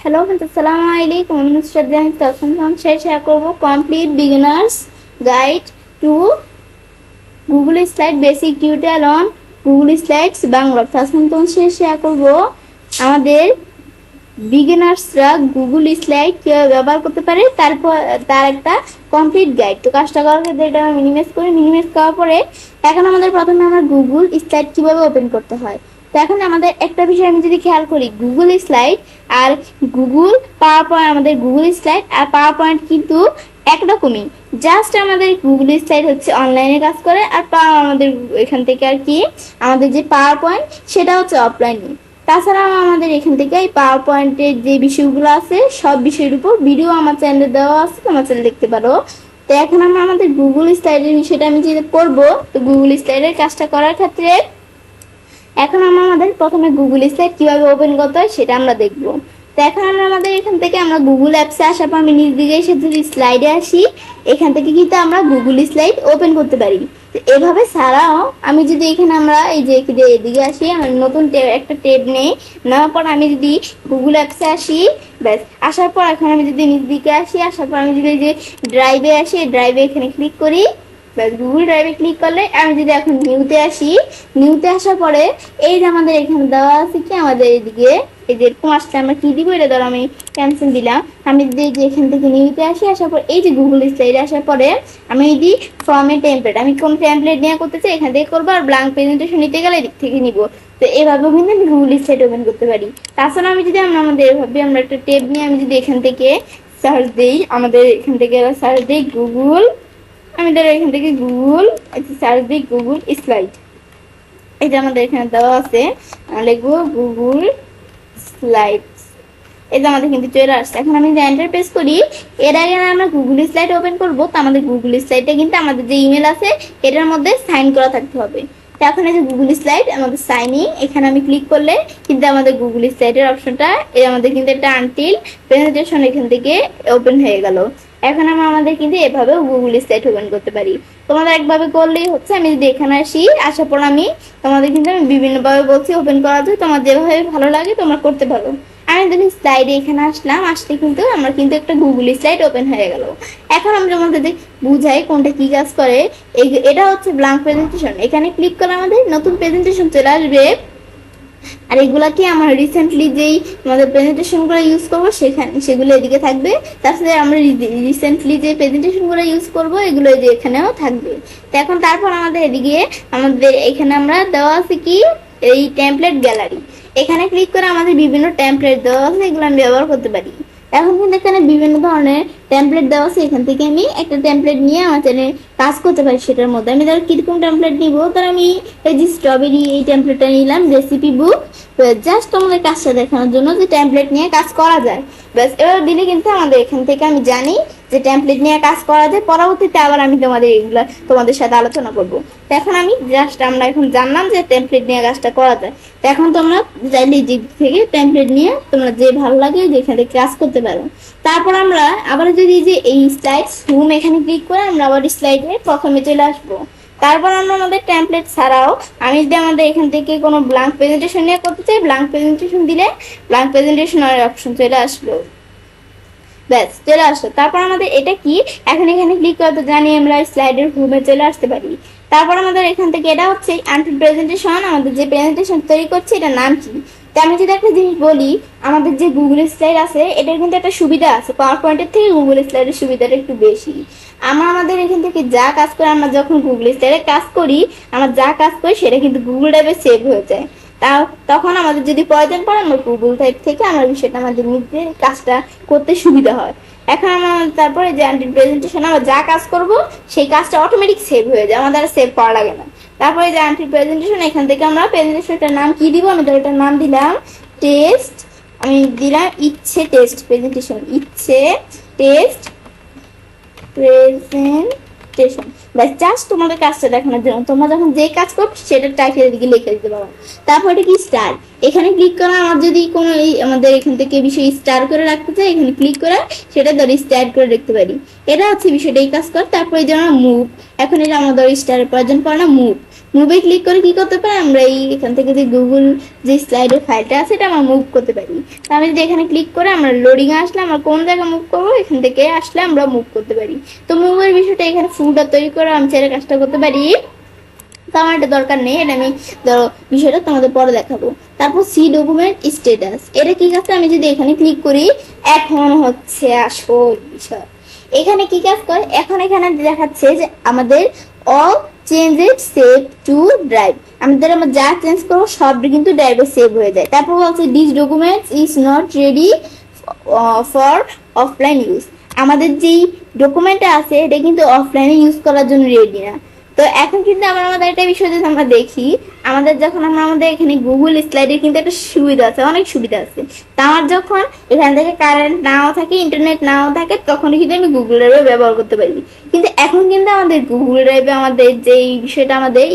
Hello friends, अस्सलाम वालेकुम। मैं नुसरत जानी तौसीफ हम शेयर করব complete beginners guide to Google slide basic tutorial on Google slides Bangla. আজকে আমি শেয়ার করব আমাদের বিগিনার্সরা গুগল স্লাইড কিভাবে ব্যবহার করতে পারে তার একটা কমপ্লিট গাইড। তো কাজটা করার ক্ষেত্রে এটা মিনিমাইজ করার পরে এখন আমাদের প্রথমে আমরা গুগল স্লাইড কিভাবে ওপেন করতে হয়। তো এখন আমাদের একটা বিষয় আমি যদি খেয়াল করি, গুগল স্লাইড আর গুগল পাওয়ার পয়েন্ট, আমাদের গুগল স্লাইড আর পাওয়ার পয়েন্ট কিন্তু একরকমই। জাস্ট আমাদের গুগল স্লাইড হচ্ছে অনলাইনে কাজ করে, আর আমাদের এখান থেকে আর কি আমাদের যে পাওয়ার পয়েন্ট সেটা হচ্ছে অফলাইনে। তাছাড়াও আমাদের এখান থেকে এই পাওয়ার পয়েন্টের যে বিষয়গুলো আছে সব বিষয়ের উপর ভিডিও আমার চ্যানেলে দেওয়া আছে, তোমার চ্যানেল দেখতে পারো। তো এখন আমরা আমাদের গুগল স্লাইডের বিষয়টা আমি যেটা করবো, তো গুগল স্লাইডের কাজটা করার ক্ষেত্রে এখন আমরা আমাদের প্রথমে গুগল স্লাইড কিভাবে ওপেন করতে হয় সেটা আমরা দেখবো। তো এখন আমরা আমাদের এখান থেকে আমরা গুগল অ্যাপসে আসার পর আমি নিজ দিকে এসে যদি স্লাইডে আসি, এখান থেকে কিন্তু আমরা গুগল স্লাইড ওপেন করতে পারি। তো এভাবে ছাড়াও আমি যদি এখানে আমরা এই যে এদিকে আসি, আমি নতুন একটা ট্যাব নেই, নেওয়ার পর আমি যদি গুগল অ্যাপসে আসি, ব্যাস আসার পর এখন আমি যদি নিজ দিকে আসি, আসার পর আমি যদি যে ড্রাইভে আসি, ড্রাইভে এখানে ক্লিক করি, গুগল ড্রাইভে ক্লিক করলে আমি যদি এখন নিউতে আসি, নিউতে আসার পরে এই যে আমাদের এখানে দেওয়া আছে কি আমাদের এদিকে এই যে এরকম আসলে আমরা কি দিব, এটা ধরো আমি ক্যান্সেল দিলাম। আমি যদি যে এখান থেকে নিউতে আসি, আসার পর এই যে গুগল স্লাইডে আসার পরে আমি যদি ফর্ম এ টেমপ্লেট, আমি কোন টেমপ্লেট নিয়ে করতে চাই এখান থেকে করবো, আর ব্ল্যাঙ্ক প্রেজেন্টেশন নিতে গেলে এদিক থেকে নিব। তো এভাবেও কিন্তু আমি গুগল স্লাইড ওপেন করতে পারি। তাছাড়া আমি যদি আমাদের এভাবে আমরা একটা ট্যাব নিয়ে আমি যদি এখান থেকে সার্চ দিই, আমাদের এখান থেকে সার্চ দিই গুগল, আমি ধরো এখান থেকে গুগল সার্চ দিই গুগল স্লাইড, এই যে আমাদের এখানে দেওয়া আছে, লিখবো গুগল স্লাইডস, এই যে আমাদের কিন্তু চলে আসছে। এখন আমি এন্টার প্রেস করি, এর আগে আমরা গুগল স্লাইড ওপেন করবো, তো আমাদের গুগল স্লাইডে কিন্তু আমাদের যে ইমেল আছে এটার মধ্যে সাইন করা থাকতে হবে। তো এখন এই যে গুগল স্লাইড আমাদের সাইনিং, এখানে আমি ক্লিক করলে কিন্তু আমাদের গুগল স্লাইডের অপশনটা আমাদের কিন্তু একটা আনটিল প্রেজেন্টেশন এখান থেকে ওপেন হয়ে গেল। এখন আমরা আমাদের কিন্তু এভাবেও গুগল স্লাইড ওপেন করতে পারি। তোমাদের একভাবে করলেই হচ্ছে। আমি যদি এখানে আসি, আসার পর আমি তোমাদের কিন্তু আমি বিভিন্নভাবে বলছি ওপেন করা যায়, তোমার যেভাবে ভালো লাগে তোমরা করতে পারো। আমি দেখি স্লাইডে এখানে আসলাম, আসলে কিন্তু আমার কিন্তু একটা গুগল স্লাইড ওপেন হয়ে গেল। এখন আমরা তোমাদের বুঝাই কোনটা কি কাজ করে। এটা হচ্ছে ব্ল্যাঙ্ক প্রেজেন্টেশন, এখানে ক্লিক করলে আমাদের নতুন প্রেজেন্টেশন চলে আসবে। আর এগুলা কি আমার রিসেন্টলি যেই আমাদের প্রেজেন্টেশনগুলো ইউজ করবো সেগুলো এদিকে থাকবে। তাছাড়া আমরা রিসেন্টলি যে প্রেজেন্টেশনগুলো ইউজ করবো এগুলো যে এখানেও থাকবে। তো এখন তারপর আমাদের এদিকে আমাদের এখানে আমরা দেওয়া আছে কি এই টেমপ্লেট গ্যালারি, এখানে ক্লিক করে আমাদের বিভিন্ন টেমপ্লেট দেওয়া আছে, এগুলো আমি ব্যবহার করতে পারি। এখন কিন্তু এখানে বিভিন্ন ধরনের টেমপ্লেট দেওয়া আছে, এখান থেকে আমি একটা টেমপ্লেট নিয়ে আমার চ্যানেলে কাজ করতে পারি। সেটার মধ্যে আমি ধর কিরকম টেমপ্লেট নিব, ধর আমি এই যে স্ট্রবেরি এই টেমপ্লেটটা নিলাম, রেসিপি বুক, জাস্ট আমাদের কাজটা দেখানোর জন্য যে টেমপ্লেট নিয়ে কাজ করা যায়। ব্যাস এবার দিলে কিন্তু আমাদের এখান থেকে আমি জানি যে টেমপ্লেট নিয়ে কাজ করা যায়। পরবর্তীতে আবার আমি তোমাদের সাথে আলোচনা করবো। তো এখন আমি জাস্ট আমরা এখন জানলাম যে টেমপ্লেট নিয়ে কাজটা করা যায়। তো এখন তোমরা চাইলে যে থেকে টেমপ্লেট নিয়ে তোমরা যে ভালো লাগে যেখানে কাজ করতে পারো। তারপর আমরা আবার যদি যে এই স্লাইডস হোম এখানে ক্লিক করে আমরা আবার স্লাইডে প্রথমে চলে আসবো। তারপর আমরা আমাদের টেমপ্লেট ছাড়াও আমি যদি আমাদের এখান থেকে কোনো ব্ল্যাঙ্ক প্রেজেন্টেশন নিয়ে করতে চাই, ব্ল্যাঙ্ক প্রেজেন্টেশন দিলে ব্ল্যাঙ্ক প্রেজেন্টেশনের অপশন চলে আসলো, ব্যাস চলে আসলো। তারপর আমাদের এটা কি এখন এখানে ক্লিক করতে জানি আমরা স্লাইডের হোমে চলে আসতে পারি। তারপর আমাদের এখান থেকে এটা হচ্ছে আনটিল প্রেজেন্টেশন, আমাদের যে প্রেজেন্টেশন তৈরি করছে এটার নাম কি। তো আমি যদি একটা জিনিস বলি, আমাদের যে গুগল স্লাইড আছে এটার কিন্তু একটা সুবিধা আছে, পাওয়ার পয়েন্টের থেকে গুগল স্লাইডের সুবিধাটা একটু বেশি। আমাদের এখান থেকে যা কাজ করে, আমরা যখন গুগল স্লাইডে কাজ করি, আমরা যা কাজ করি সেটা কিন্তু গুগল ড্রাইভে সেভ হয়ে যায়। তখন আমাদের যদি প্রয়োজন পড়ে আমরা গুগল ড্রাইভ থেকে আমরা বিষয়টা আমাদের নিজের কাজটা করতে সুবিধা হয়। এখন আমরা তারপরে যে আনটিল প্রেজেন্টেশন আমরা যা কাজ করব সেই কাজটা অটোমেটিক সেভ হয়ে যায়, আমাদের সেভ করা লাগে না। তারপরে যে আনটিল প্রেজেন্টেশন, এখান থেকে আমরা প্রেজেন্টেশনটার নাম কি দিব, আমি ওটার নাম দিলাম টেস্ট, আমি দিলাম ইচ্ছে টেস্ট প্রেজেন্টেশন, ইচ্ছে টেস্ট প্রেজেন্টেশন। ব্যাস জাস্ট তোমাদের কাজটা দেখানোর জন্য, তোমরা যখন যে কাজ করো সেটা টাইটেলের দিকে লিখে দিতে পারো। তারপর এটা কি স্টার, এখানে ক্লিক করা আমার যদি কোনো এই আমাদের এখান থেকে বিষয় স্টার করে রাখতে চাই, এখানে ক্লিক করে সেটা ধরে স্টার করে রাখতে পারি। এটা হচ্ছে বিষয়টা এই কাজ কর। তারপরে যেন মুভ, এখন এটা আমাদের স্টারের প্রয়োজন পড়ে না, মুভ মুভে ক্লিক করে কি করতে পারি আমরা, এই এখান থেকে যে গুগল যে স্লাইডের ফাইলটা আছে এটা আমরা মুভ করতে পারি। তো আমি যদি এখানে ক্লিক করে আমরা লোডিং আসলে আমরা কোন জায়গায় মুভ করবো, এখান থেকে আসলে আমরা মুভ করতে পারি। তো মুভের বিষয়টা এখানে ফোল্ডার তৈরি করে আমি চাইলে কাজটা করতে পারি, তো আমার এটা দরকার নেই, এটা আমি ধরো বিষয়টা তোমাদের পরে দেখাবো। তারপর সি ডকুমেন্ট স্ট্যাটাস, এটা কি কাজ, আমি যদি এখানে ক্লিক করি এখন হচ্ছে আসল বিষয় এখানে কি কাজ করে। এখন এখানে দেখাচ্ছে যে আমাদের all changes save to drive, আমরা যা চেঞ্জ করবো সব কিন্তু ড্রাইভে সেভ হয়ে যায়। তারপর বলছে this document is not ready for offline use, আমাদের যেই ডকুমেন্টটা আছে এটা কিন্তু অফলাইনে ইউজ করার জন্য রেডি না। তো এখন কিন্তু আমাদের একটা বিষয় যদি আমরা দেখি, আমাদের যখন আমাদের এখানে গুগল স্লাইডের কিন্তু একটা সুবিধা আছে, অনেক সুবিধা আছে। তা আমার যখন এখান থেকে কারেন্ট নাও থাকে, ইন্টারনেট নাও থাকে, তখন কিন্তু আমি গুগল ড্রাইভ ব্যবহার করতে পারি। কিন্তু এখন কিন্তু আমাদের গুগল ড্রাইভে আমাদের যেই বিষয়টা আমাদের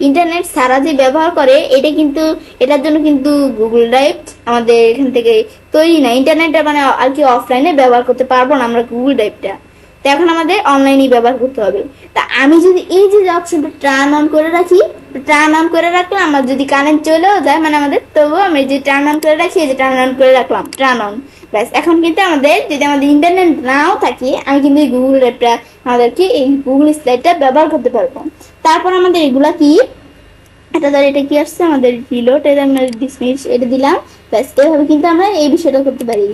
ইন্টারনেট সারা যে ব্যবহার করে, এটা কিন্তু এটার জন্য কিন্তু গুগল ড্রাইভ আমাদের এখান থেকে তৈরি না, ইন্টারনেটটা মানে আর কি অফলাইনে ব্যবহার করতে পারবো না আমরা গুগল ড্রাইভটা। তো এখন আমাদের অনলাইনে ব্যবহার করতে হবে। তা আমি যদি এই যে অপশনটা টার্ন অন করে রাখি, টার্ন অন করে রাখলে আমার যদি কারেন্ট চলেও যায় মানে আমাদের, তবুও আমি যে টার্ন অন করে রাখি, এই যে টার্ন অন করে রাখলাম, টার্ন অন, ব্যাস। এখন কিন্তু আমাদের যদি আমাদের ইন্টারনেট নাও থাকে, আমি কিন্তু এই গুগল অ্যাপটা আমাদেরকে এই গুগল স্লাইডটা ব্যবহার করতে পারবো। তারপর আমাদের এগুলা কি, এটা ধর এটা কি আসছে আমাদের রিলোড, এটা আমরা ডিসমিস এটা দিলাম, ব্যাস। এভাবে কিন্তু আমরা এই বিষয়টা করতে পারি।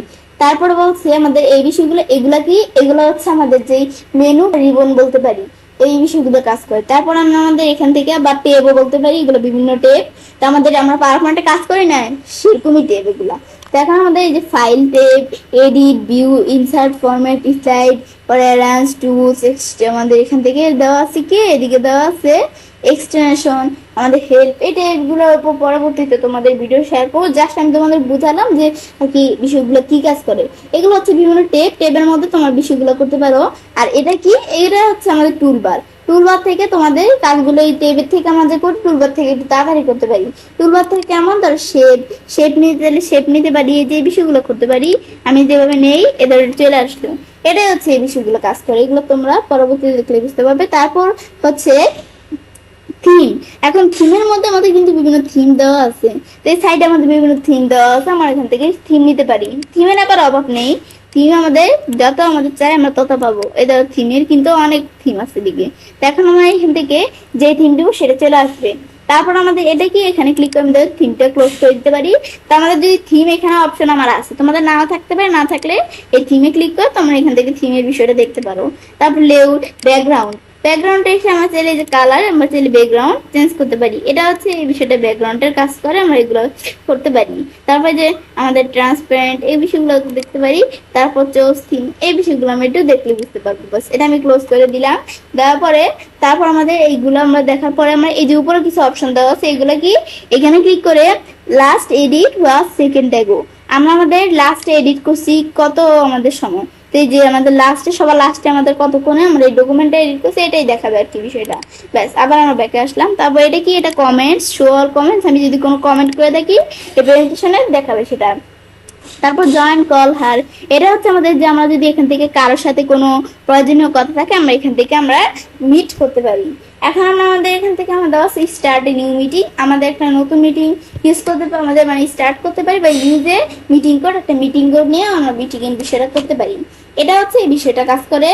তারপরে বলছে আমাদের এই বিষয়গুলো, এগুলা কি, এগুলো হচ্ছে আমাদের যেই মেনু রিবন বলতে পারি, এই বিষয়গুলো কাজ করে। তারপর আমরা আমাদের এখান থেকে বা টেবও বলতে পারি, এগুলো বিভিন্ন টেব। তো আমাদের আমরা পাওয়ার পয়েন্টে কাজ করি না, সেরকমই টেব এগুলা। তো এখন আমাদের এই যে file tab, edit, view, insert, format, slide, পরে অ্যারেঞ্জ, টুলস, আমাদের এখান থেকে দেওয়া আছে কি, এদিকে দেওয়া আছে এক্সটেনশন, আমাদের হেল্প, এটা এগুলোর উপর পরবর্তীতে তোমাদের ভিডিও শেয়ার করবো। জাস্ট আমি তোমাদের বুঝালাম যে আর কি বিষয়গুলো কি কাজ করে। এগুলো হচ্ছে বিভিন্ন টেবের মধ্যে তোমার বিষয়গুলো করতে পারো। আর এটা কি, এটা হচ্ছে আমাদের টুলবার, টুলবার থেকে তোমাদের কাজগুলো এই টেবের থেকে আমাদের করে টুলবার থেকে একটু তাড়াতাড়ি করতে পারি। টুলবার থেকে কেমন, ধর শেপ নিতে গেলে শেপ নিতে পারি, এই যে বিষয়গুলো করতে পারি। আমি যেভাবে নেই এদের চলে আসলো, এটাই হচ্ছে এই বিষয়গুলো কাজ করে। এগুলো তোমরা পরবর্তীতে দেখলে বুঝতে পারবে। তারপর হচ্ছে থিম, এখন থিমের মধ্যে আমাদের কিন্তু বিভিন্ন থিম দেওয়া আছে। তো এই সাইডে আমাদের বিভিন্ন থিম দেওয়া আছে, আমরা এখান থেকে থিম নিতে পারি। থিমের আবার অভাব নেই, থিম আমাদের যত আমাদের চাই আমরা তত পাবো। এটা থিমের কিন্তু অনেক থিম আছে দিকে। তো এখন আমরা এখান থেকে যে থিম দেবো সেটা চলে আসবে। তারপর আমাদের এটা কি, এখানে ক্লিক করে আমাদের থিমটা ক্লোজ করে দিতে পারি। তো আমাদের যদি থিম এখানে অপশন আমার আছে, তোমাদের নাও থাকতে পারে, না থাকলে এই থিমে ক্লিক করে তোমরা এখান থেকে থিমের বিষয়টা দেখতে পারো। তারপর লেআউট, ব্যাকগ্রাউন্ড, ব্যাকগ্রাউন্ডটা এসে আমরা চাইলে যে কালার, আমরা চাইলে ব্যাকগ্রাউন্ড চেঞ্জ করতে পারি। এটা হচ্ছে এই বিষয়টা ব্যাকগ্রাউন্ডের কাজ করে, আমরা এগুলো করতে পারি। তারপরে যে আমাদের ট্রান্সপারেন্ট, এই বিষয়গুলো দেখতে পারি। তারপর চোজ থিম, এই বিষয়গুলো আমরা একটু দেখলে বুঝতে পারবো। বাস এটা আমি ক্লোজ করে দিলাম। দেওয়ার পরে তারপর আমাদের এইগুলো আমরা দেখার পরে আমরা এই যে উপরে কিছু অপশন দেওয়া আছে, এগুলো কি, এখানে ক্লিক করে লাস্ট এডিট বা সেকেন্ড ট্যাগও, আমরা আমাদের লাস্টে এডিট করছি কত আমাদের সময়, তো এই যে আমাদের লাস্টে সবার লাস্টে আমাদের কতক্ষণে আমরা এই ডকুমেন্টটা এডিট করছি এটাই দেখাবে আর কি বিষয়টা। ব্যাস আবার আমরা ব্যাকে আসলাম। তারপর এটা কি, এটা কমেন্টস, শো অল কমেন্টস, আমি যদি কোনো কমেন্ট করে থাকি এই প্রেজেন্টেশনে দেখাবে সেটা। তারপর জয়েন কল হার, এটা হচ্ছে আমাদের যে আমরা যদি এখান থেকে কারোর সাথে কোনো প্রয়োজনীয় কথা থাকে আমরা এখান থেকে আমরা মিট করতে পারি। এখন আমরা আমাদের এখান থেকে আমরা দেওয়া স্টার্ট এ নিউ মিটিং, আমাদের একটা নতুন মিটিং ইউজ করতে পারি, আমাদের মানে স্টার্ট করতে পারি বা ইউজে মিটিং কোড, একটা মিটিং কোড নিয়ে আমরা মিটিং এর বিষয়টা করতে পারি। এটা হচ্ছে এই বিষয়টা কাজ করে।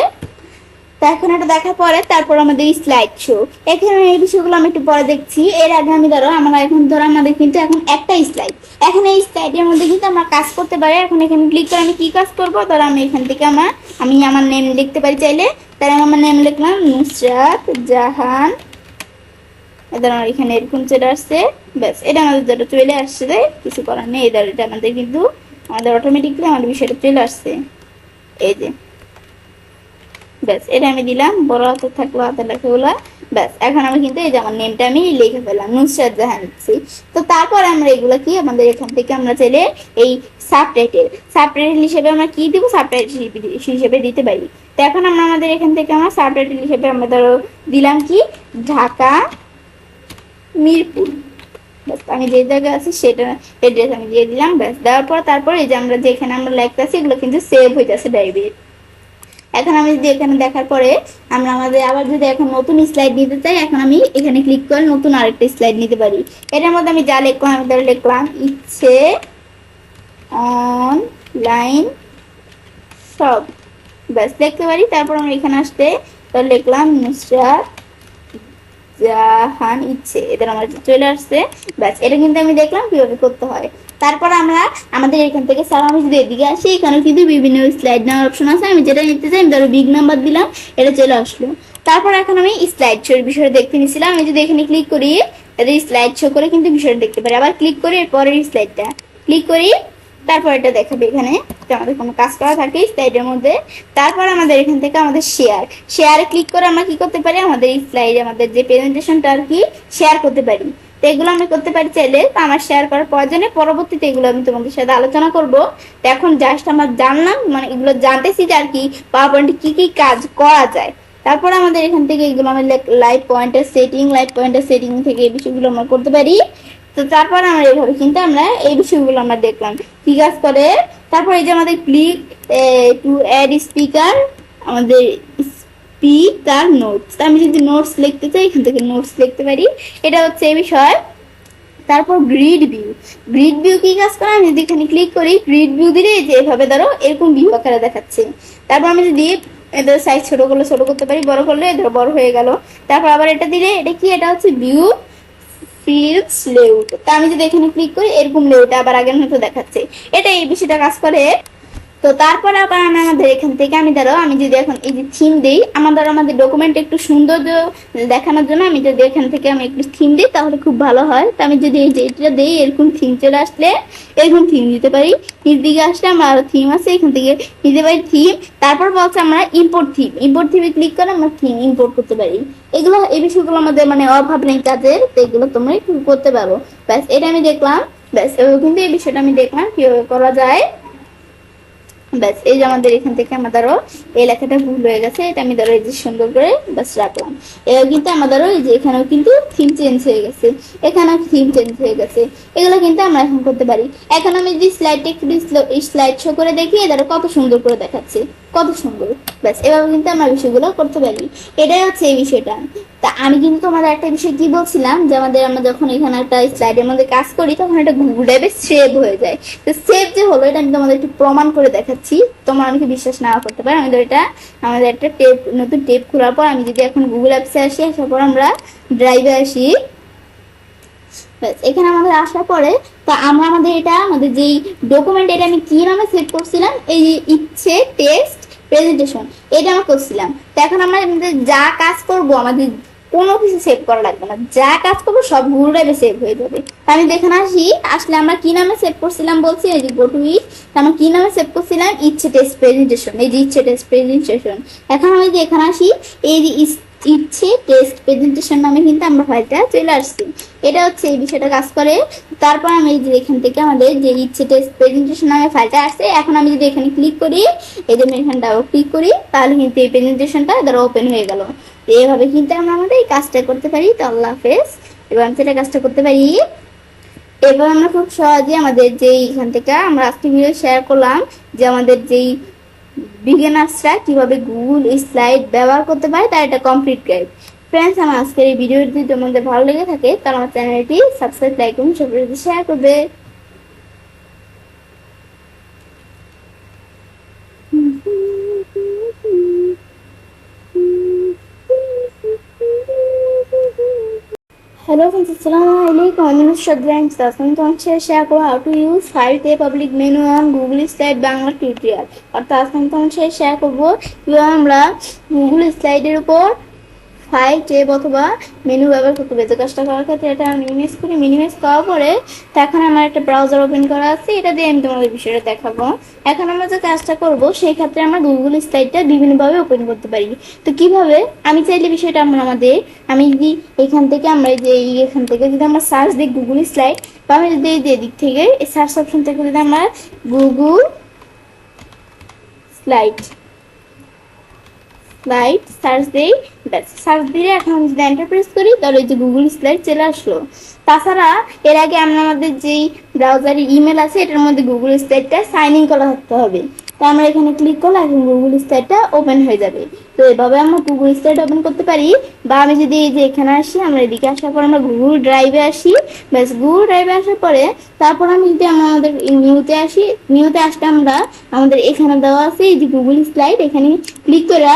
তো এখন এটা দেখার পরে তারপর আমাদের স্লাইড শো, এখানে এই বিষয়গুলো আমি একটু পরে দেখছি। এর আগে আমি ধরো আমরা এখন ধরো আমাদের কিন্তু এখন একটা স্লাইড, এখন এই স্লাইডের মধ্যে কিন্তু আমরা কাজ করতে পারি। এখন এখানে ক্লিক করে আমি কি কাজ করবো, ধরো আমি এখান থেকে আমি আমার নেম লিখতে পারি চাইলে, তাহলে আমি আমার নেম লিখলাম নুসরাত জাহান, এদের আমার এখানে এরকম চলে আসছে। ব্যাস এটা আমাদের যেটা চলে আসছে, কিছু করার নেই, এটা আমাদের কিন্তু আমাদের অটোমেটিকলি আমাদের বিষয়টা চলে আসছে, এই যে ব্যাস এটা আমি দিলাম, বড় হাতে থাকলো হাতের লেখাগুলো। ব্যাস এখন আমি কিন্তু এই যে আমার নেমটা আমি লিখে ফেললাম, নুসরাত জাহান। তো তারপর আমরা এগুলো কি, আমাদের এখান থেকে আমরা চাইলে এই সাবটাইটেল হিসেবে আমরা কি দিব, সাবটাইটেল হিসেবে দিতে পারি। তো এখন আমরা আমাদের এখান থেকে আমরা সাবটাইটেল হিসেবে আমরা ধরো দিলাম কি, ঢাকা মিরপুর, ব্যাস আমি যে জায়গায় আছি সেটা এড্রেস আমি দিয়ে দিলাম। ব্যাস দেওয়ার পর তারপর এই যে আমরা যেখানে আমরা লেখতেছি এগুলো কিন্তু সেভ হয়ে যাচ্ছে ড্রাইভে। এখন আমি যদি এখানে দেখার পরে আমরা আমাদের আবার যদি এখন নতুন স্লাইড নিতে চাই, এখন আমি এখানে ক্লিক করে নতুন আরেকটা স্লাইড নিতে পারি। এটার মধ্যে আমি যা লিখলাম, আমি ধরে লিখলাম ইচ্ছে অনলাইন সব, ব্যাস দেখতে পারি। তারপর আমরা এখানে আসতে তো লিখলাম নুসরাত জাহান ইচ্ছে, এদের আমার চলে আসছে। ব্যাস এটা কিন্তু আমি দেখলাম কিভাবে করতে হয়। তারপর আমরা আমাদের এখান থেকে স্যার আমি যদি এদিকে আসি, এখানে কিন্তু বিভিন্ন স্লাইড নেওয়ার অপশন আছে। আমি যেটা নিতে চাই আমি ধরো বিগ নাম্বার দিলাম, এটা চলে আসলো। তারপর এখন আমি স্লাইড শোর বিষয়ে দেখতে নিয়েছিলাম, আমি যদি এখানে ক্লিক করি তাহলে স্লাইড শো করে কিন্তু বিষয়টা দেখতে পারি। আবার ক্লিক করি এরপরের স্লাইডটা ক্লিক করি, তারপর এটা দেখাবে এখানে আমাদের কোনো কাজ করা থাকে স্লাইডের মধ্যে। তারপর আমাদের এখান থেকে আমাদের শেয়ারে ক্লিক করে আমরা কি করতে পারি, আমাদের এই স্লাইডে আমাদের যে প্রেজেন্টেশনটা আর কি শেয়ার করতে পারি। তো এগুলো আমি করতে পারি চাইলে, তো আমার শেয়ার করার প্রয়োজনে পরবর্তীতে এগুলো আমি তোমাদের সাথে আলোচনা করব। তো এখন জাস্ট আমরা জানলাম, মানে এগুলো জানতেছি যে আর কি পাওয়ার পয়েন্টে কি কি কাজ করা যায়। তারপর আমাদের এখান থেকে এগুলো আমরা লাইভ পয়েন্টের সেটিং থেকে এই বিষয়গুলো আমরা করতে পারি। তো তারপর আমরা এইভাবে কিন্তু আমরা এই বিষয়গুলো আমরা দেখলাম কি কাজ করে। তারপর এই যে আমাদের ক্লিক টু অ্যাড স্পিকার, আমাদের স্পিকার নোটস, আমি যদি নোটস লিখতে চাই এখান থেকে নোটস লিখতে পারি, এটা হচ্ছে এই বিষয়। তারপর গ্রিড ভিউ কি কাজ করে, আমি যদি এখানে ক্লিক করি গ্রিড ভিউ দিলে যে এভাবে ধরো এরকম ভিউ আকারে দেখাচ্ছে। তারপর আমি যদি এদের সাইজ ছোট করতে পারি, বড় করলে এদের বড় হয়ে গেল। তারপর আবার এটা দিলে এটা কি, এটা হচ্ছে ভিউ ফিল্ডস লেআউট। তা আমি যদি এখানে ক্লিক করি এরকম লেআউট আবার আগের মতো দেখাচ্ছে, এটা এই বিষয়টা কাজ করে। তো তারপর আবার আমাদের এখান থেকে আমি ধরো আমি যদি এখন এই যে থিম দিই, আমাদের ডকুমেন্ট একটু সুন্দর দেখানোর জন্য আমি যদি এখান থেকে আমি একটু থিম দিই তাহলে খুব ভালো হয়। তো আমি যদি এই যে এটা দিই এরকম থিম চলে আসলে এরকম থিম দিতে পারি। নিচ দিকে আসলে আমরা আরো থিম আছে, এখান থেকে দিতে পারি থিম। তারপর বলছে আমরা ইম্পোর্ট থিমে ক্লিক করে আমরা থিম ইম্পোর্ট করতে পারি। এগুলো এই বিষয়গুলো আমাদের মানে অভাব নেই কাজের, তো এগুলো তোমরা করতে পারো। ব্যাস এটা আমি দেখলাম, ব্যাস কিন্তু এই বিষয়টা আমি দেখলাম কিভাবে করা যায়। ব্যাস এই যে আমাদের এখান থেকে আমাদেরও এই লেখাটা ভুল হয়ে গেছে, এটা আমি ধরো এই যে সুন্দর করে ব্যাস রাখলাম। এবার কিন্তু আমাদেরও এই যে এখানেও কিন্তু থিম চেঞ্জ হয়ে গেছে, এখানেও থিম চেঞ্জ হয়ে গেছে। এগুলো কিন্তু আমরা এখন করতে পারি। এখন আমি যদি স্লাইডটা একটু স্লাইড শো করে দেখি, এদের কত সুন্দর করে দেখাচ্ছে, কত সুন্দর। ব্যাস এভাবে কিন্তু আমরা বিষয়গুলো করতে পারি। এটাই হচ্ছে এই বিষয়টা। তা আমি কিন্তু তোমাদের একটা বিষয় কি বলছিলাম, যে আমরা যখন এখানে একটা স্লাইডের মধ্যে কাজ করি তখন এটা গুগল ড্রাইভে সেভ হয়ে যায়। তো সেভ যে হলো এটা আমি তোমাদের একটু প্রমাণ করে দেখাচ্ছি, তোমরা অনেকে বিশ্বাস না করতে পারো। আমাদের একটা নতুন টেপ খোলার পর আমি যদি এখন গুগল অ্যাপসে আসি, আসার পর আমরা ড্রাইভে আসি, এখানে আমাদের আসার পরে তো আমরা আমাদের যেই ডকুমেন্ট এটা আমি কি নামে সেভ করছিলাম, এই ইচ্ছে টেক্সট প্রেজেন্টেশন, এটা আমরা করছিলাম। তো এখন আমরা যা কাজ করব আমাদের কোনো কিছু সেভ করা লাগবে না, যা কাজ করবো সব গুগল ড্রাইভে সেভ হয়ে যাবে। আমি দেখে আসলে আমরা কি নামে সেভ করছিলাম বলছি, এই যে গো টু ইট, আমরা কি নামে সেভ করছিলাম, ইচ্ছে টেক্সট প্রেজেন্টেশন, এই যে ইচ্ছে টেক্সট প্রেজেন্টেশন। এখন আমি যে এখানে আসি, এই যে ইচ্ছে টেক্সট প্রেজেন্টেশন নামে কিন্তু আমরা ফাইলটা চলে আসছি। এটা হচ্ছে এই বিষয়টা কাজ করে। তারপর আমি এই যে এখান থেকে আমাদের যে ইচ্ছে টেক্সট প্রেজেন্টেশন নামে ফাইলটা আসছে, এখন আমি যদি এখানে ক্লিক করি, এই যে এখানে ডাবল ক্লিক করি, তাহলে কিন্তু এই প্রেজেন্টেশনটা ধরো ওপেন হয়ে গেল। এইভাবে কিন্তু আমরা আমাদের এই কাজটা করতে পারি। তো আল্লাহ হাফেজ, এবার আমি সেটা কাজটা করতে পারি। এবার আমরা খুব সহজে আমাদের যেই এখান থেকে আমরা আজকে ভিডিও শেয়ার করলাম যে আমাদের যেই বিগিনার্সরা কিভাবে গুগল স্লাইড ব্যবহার করতে পারে তার একটা কমপ্লিট গাইড। ফ্রেন্ডস, আমার আজকের এই ভিডিওটি যদি তোমাদের ভালো লেগে থাকে তাহলে আমার চ্যানেলটি সাবস্ক্রাইব, লাইক এবং সবার সাথে শেয়ার করবে। Hello friends, Assalamualaikum. I'm Nusrat Jain. I'm going to share how to use 5K public menu on Google Slide Bangla tutorial. অর্থাৎ আজকে আমি তোমার সাথে শেয়ার করবো কিভাবে আমরা গুগল স্লাইডের উপর 5 ট্যাব অথবা মেনু ব্যবহার করতে হবে। যে কাজটা করার ক্ষেত্রে এটা মিনিমাইজ করার পরে এখন আমার একটা ব্রাউজার ওপেন করা আছে, এটা দিয়ে আমি তোমাদের বিষয়টা দেখাবো। এখন আমরা যে কাজটা করব সেই ক্ষেত্রে আমরা গুগল স্লাইডটা বিভিন্নভাবে ওপেন করতে পারি। তো কিভাবে, আমি চাইলে বিষয়টা আমি যদি এখান থেকে এখান থেকে যদি আমরা সার্চ দিই গুগল স্লাইড, বা আমি যদি এই দিক থেকে এই সার্চ অপশন থেকে যদি আমরা গুগল স্লাইড সার্চ দিই, ব্যাস সার্চ দিলে এখন আমি যদি এন্টার প্রেস করি তাহলে এই যে গুগল স্লাইড চলে আসলো। তাছাড়া এর আগে আমাদের যেই ব্রাউজারে ইমেল আছে এটার মধ্যে গুগল স্লাইডটা সাইন ইন করা থাকতে হবে। তো আমরা এখানে ক্লিক করলে এখন গুগল স্লাইডটা ওপেন হয়ে যাবে। তো এভাবে আমরা গুগল স্লাইড ওপেন করতে পারি। বা আমি যদি এই যে এখানে আসি, আমরা এদিকে আসার পর আমরা গুগল ড্রাইভে আসি, ব্যাস গুগল ড্রাইভে আসার পরে তারপর আমি যদি আমরা আমাদের নিউতে আসি, নিউতে আসলে আমরা আমাদের এখানে দেওয়া আছে এই যে গুগল স্লাইড, এখানে ক্লিক করে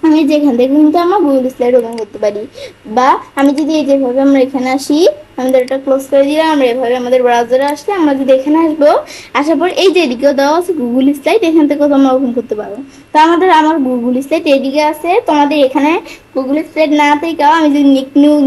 আমি যেখান থেকে কিন্তু আমরা গুগল স্লাইড ওপেন করতে পারি। বা আমি যদি এই যেভাবে আমরা এখানে আসি, আমাদের এটা ক্লোজ করে দিলাম, আমরা এভাবে আমাদের ব্রাউজারে আসলে আমরা যদি এখানে আসবো, আসার পর এই যে এদিকেও দেওয়া আছে গুগল স্লাইড, এখান থেকেও তোমরা ওপেন করতে পারো। তো আমার গুগল স্লাইড এদিকে আছে, তোমাদের এখানে গুগল স্লাইড না থেকেও আমি যদি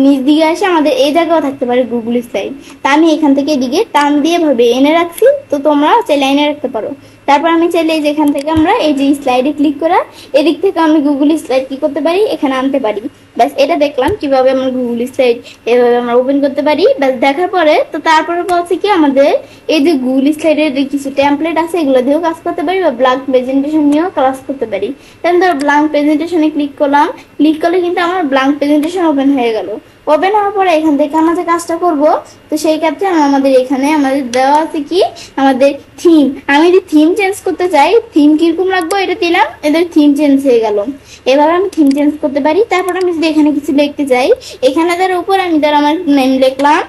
নিচ দিকে আসি, আমাদের এই জায়গাও থাকতে পারে গুগল স্লাইড। তা আমি এখান থেকে এদিকে টান দিয়ে ভাবে এনে রাখছি, তো তোমরা চাইলে এনে রাখতে পারো। তারপর আমি চাইলে যেখান থেকে আমরা এই যে স্লাইডে ক্লিক করা, এদিক থেকে আমি গুগল স্লাইড কি করতে পারি, এখানে আনতে পারি। ব্যাস এটা দেখলাম কিভাবে আমরা গুগল স্লাইড এভাবে আমরা ওপেন করতে পারি। ব্যাস দেখার পরে তো তারপরে বলছে কি আমাদের এই যে গুগল স্লাইডের কিছু টেমপ্লেট আছে, এগুলো দিয়েও কাজ করতে পারি বা ব্ল্যাঙ্ক প্রেজেন্টেশন নিয়েও কাজ করতে পারি। তাহলে ধর ব্ল্যাঙ্ক প্রেজেন্টেশনে ক্লিক করলাম, ক্লিক করলে কিন্তু আমার ব্ল্যাঙ্ক প্রেজেন্টেশন ওপেন হয়ে গেল। ওপেন হওয়ার পরে এখান থেকে আমরা যে কাজটা করব, তো সেই ক্ষেত্রে আমাদের এখানে আমাদের দেওয়া আছে কি আমাদের থিম। আমি যদি থিম চেঞ্জ করতে চাই, থিম কিরকম লাগবে এটা দিলাম, এদের থিম চেঞ্জ হয়ে গেল। এবার আমি থিম চেঞ্জ করতে পারি। তারপর আমি যদি এখানে কিছু লিখতে চাই, এখানে ধর উপর আমি ধর আমার নেম লিখলাম,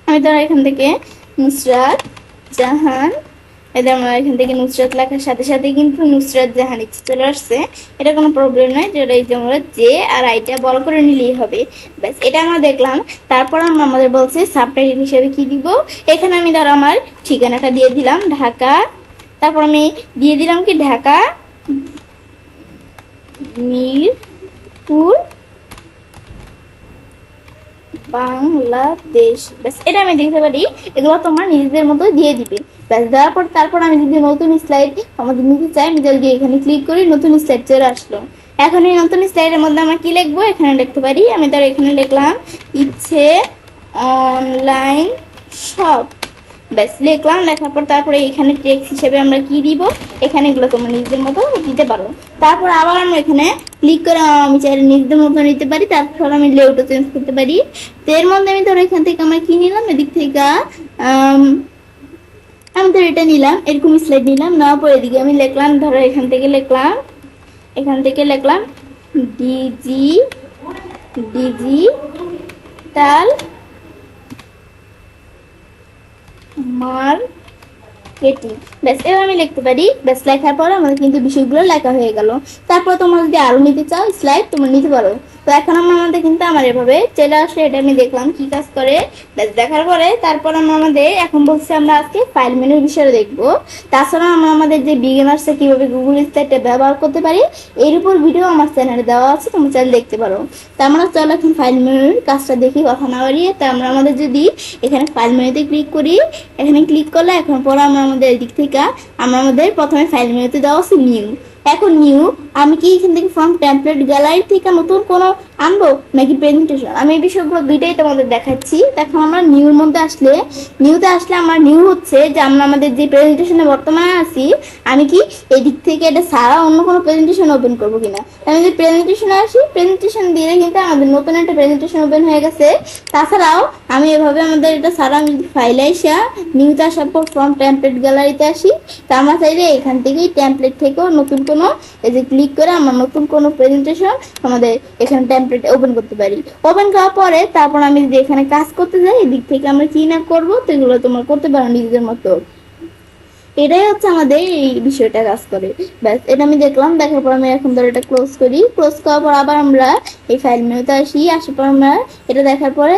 আমি ধর এখান থেকে নুসরাত জাহান, এদের আমরা এখান থেকে নুসরাত লেখার সাথে সাথে কিন্তু নুসরাত জাহান ইচ্ছে চলে আসছে, এটা কোনো প্রবলেম নয়। যেটা এই যে আমরা যে আর আইটা বড় করে নিলেই হবে। ব্যাস এটা আমরা দেখলাম। তারপর আমরা আমাদের বলছে সাবটাইটেল হিসেবে কি দিব, এখানে আমি ধর আমার ঠিকানাটা দিয়ে দিলাম ঢাকা, তারপর আমি দিয়ে দিলাম কি ঢাকা মিরপুর বাংলাদেশ। ব্যাস এটা আমি দেখতে পারি, এগুলো তোমার নিজেদের মতো দিয়ে দিবে। ব্যাস দেওয়ার পর তারপর আমি যদি নতুন স্লাইড আমাদের নিতে চাই, আমি যদি এখানে ক্লিক করি, নতুন স্লাইড চলে আসলো। এখন এই নতুন স্লাইডের মধ্যে আমরা কি লিখবো, এখানে লিখতে পারি, আমি তার এখানে লিখলাম ইচ্ছে অনলাইন শপ। ব্যাস লিখলাম, লেখার পর তারপরে এখানে টেক্সট হিসেবে আমরা কি দিব, এখানে এগুলো তোমরা নিজেদের মতো দিতে পারো। তারপর আবার আমরা এখানে ক্লিক করে আমি চাইলে নিজেদের মতো নিতে পারি। তারপর আমি লেআউটও চেঞ্জ করতে পারি। তো এর মধ্যে আমি ধরো এখান থেকে আমরা কি নিলাম, এদিক থেকে আমি ধরো এটা নিলাম, এরকম স্লাইড নিলাম, নেওয়ার পর এদিকে আমি লিখলাম, ধরো এখান থেকে লিখলাম ডিজিটাল মার্কেটিং। ব্যাস এবার আমি লিখতে পারি। ব্যাস লেখার পর আমাদের কিন্তু বিষয়গুলো লেখা হয়ে গেল। তারপর তোমরা যদি আরো নিতে চাও স্লাইড তোমরা নিতে পারো। তো এখন আমাদের কিন্তু আমার এভাবে চলে আসলে, এটা আমি দেখলাম কি কাজ করে। ব্যাস দেখার পরে তারপর আমাদের এখন বলছি আমরা আজকে ফাইল মেনুর বিষয়ে দেখবো। তাছাড়া আমরা আমাদের যে বিগিনার্সে কিভাবে গুগল স্লাইডটা ব্যবহার করতে পারি এর উপর ভিডিও আমার চ্যানেলে দেওয়া আছে, তোমরা চাইলে দেখতে পারো। তো আমরা চলো এখন ফাইল মেনুর কাজটা দেখি, কথা না বাড়িয়ে। তা আমরা আমাদের যদি এখানে ফাইল মেনুতে ক্লিক করি, এখানে ক্লিক করলে এখন পরে আমরা আমাদের এদিক থেকে আমরা আমাদের প্রথমে ফাইল মেনুতে দেওয়া আছে নিউ। এখন নিউ আমি কি এখান থেকে ফ্রম টেমপ্লেট গ্যালারি থেকে নতুন কোনো আনবো নাকি প্রেজেন্টেশন, আমি এই বিষয়গুলো দুইটাই তোমাদের দেখাচ্ছি। এখন আমরা নিউর মধ্যে আসলে, নিউতে আসলে আমার নিউ হচ্ছে যে আমরা আমাদের যে প্রেজেন্টেশনে বর্তমানে আছি, আমি কি এদিক থেকে এটা সারা অন্য কোনো প্রেজেন্টেশন ওপেন করবো কিনা। আমি যদি প্রেজেন্টেশনে আসি, প্রেজেন্টেশন দিলে কিন্তু আমাদের নতুন একটা প্রেজেন্টেশন ওপেন হয়ে গেছে। তাছাড়াও আমি এভাবে আমাদের এটা সারা আমি যদি ফাইলে আসা নিউতে আসার পর ফ্রম টেমপ্লেট গ্যালারিতে আসি, তা আমরা চাইলে এখান থেকেই টেমপ্লেট থেকেও নতুন কোনো এই যে ক্লিক করে আমরা নতুন কোনো প্রেজেন্টেশন আমাদের এখানে টেমপ্লেট ওপেন করতে পারি। ওপেন করার পরে তারপর আমি যদি এখানে কাজ করতে যাই, এদিক থেকে আমরা কি না করবো তো এগুলো তোমরা করতে পারো নিজেদের মতো। এটাই হচ্ছে আমাদের এই বিষয়টা কাজ করে। ব্যাস এটা আমি দেখলাম, দেখার পর আমি এখন ধর এটা ক্লোজ করি। ক্লোজ করার পর আবার আমরা এই ফাইল মেনুতে আসি, আসার পর আমরা এটা দেখার পরে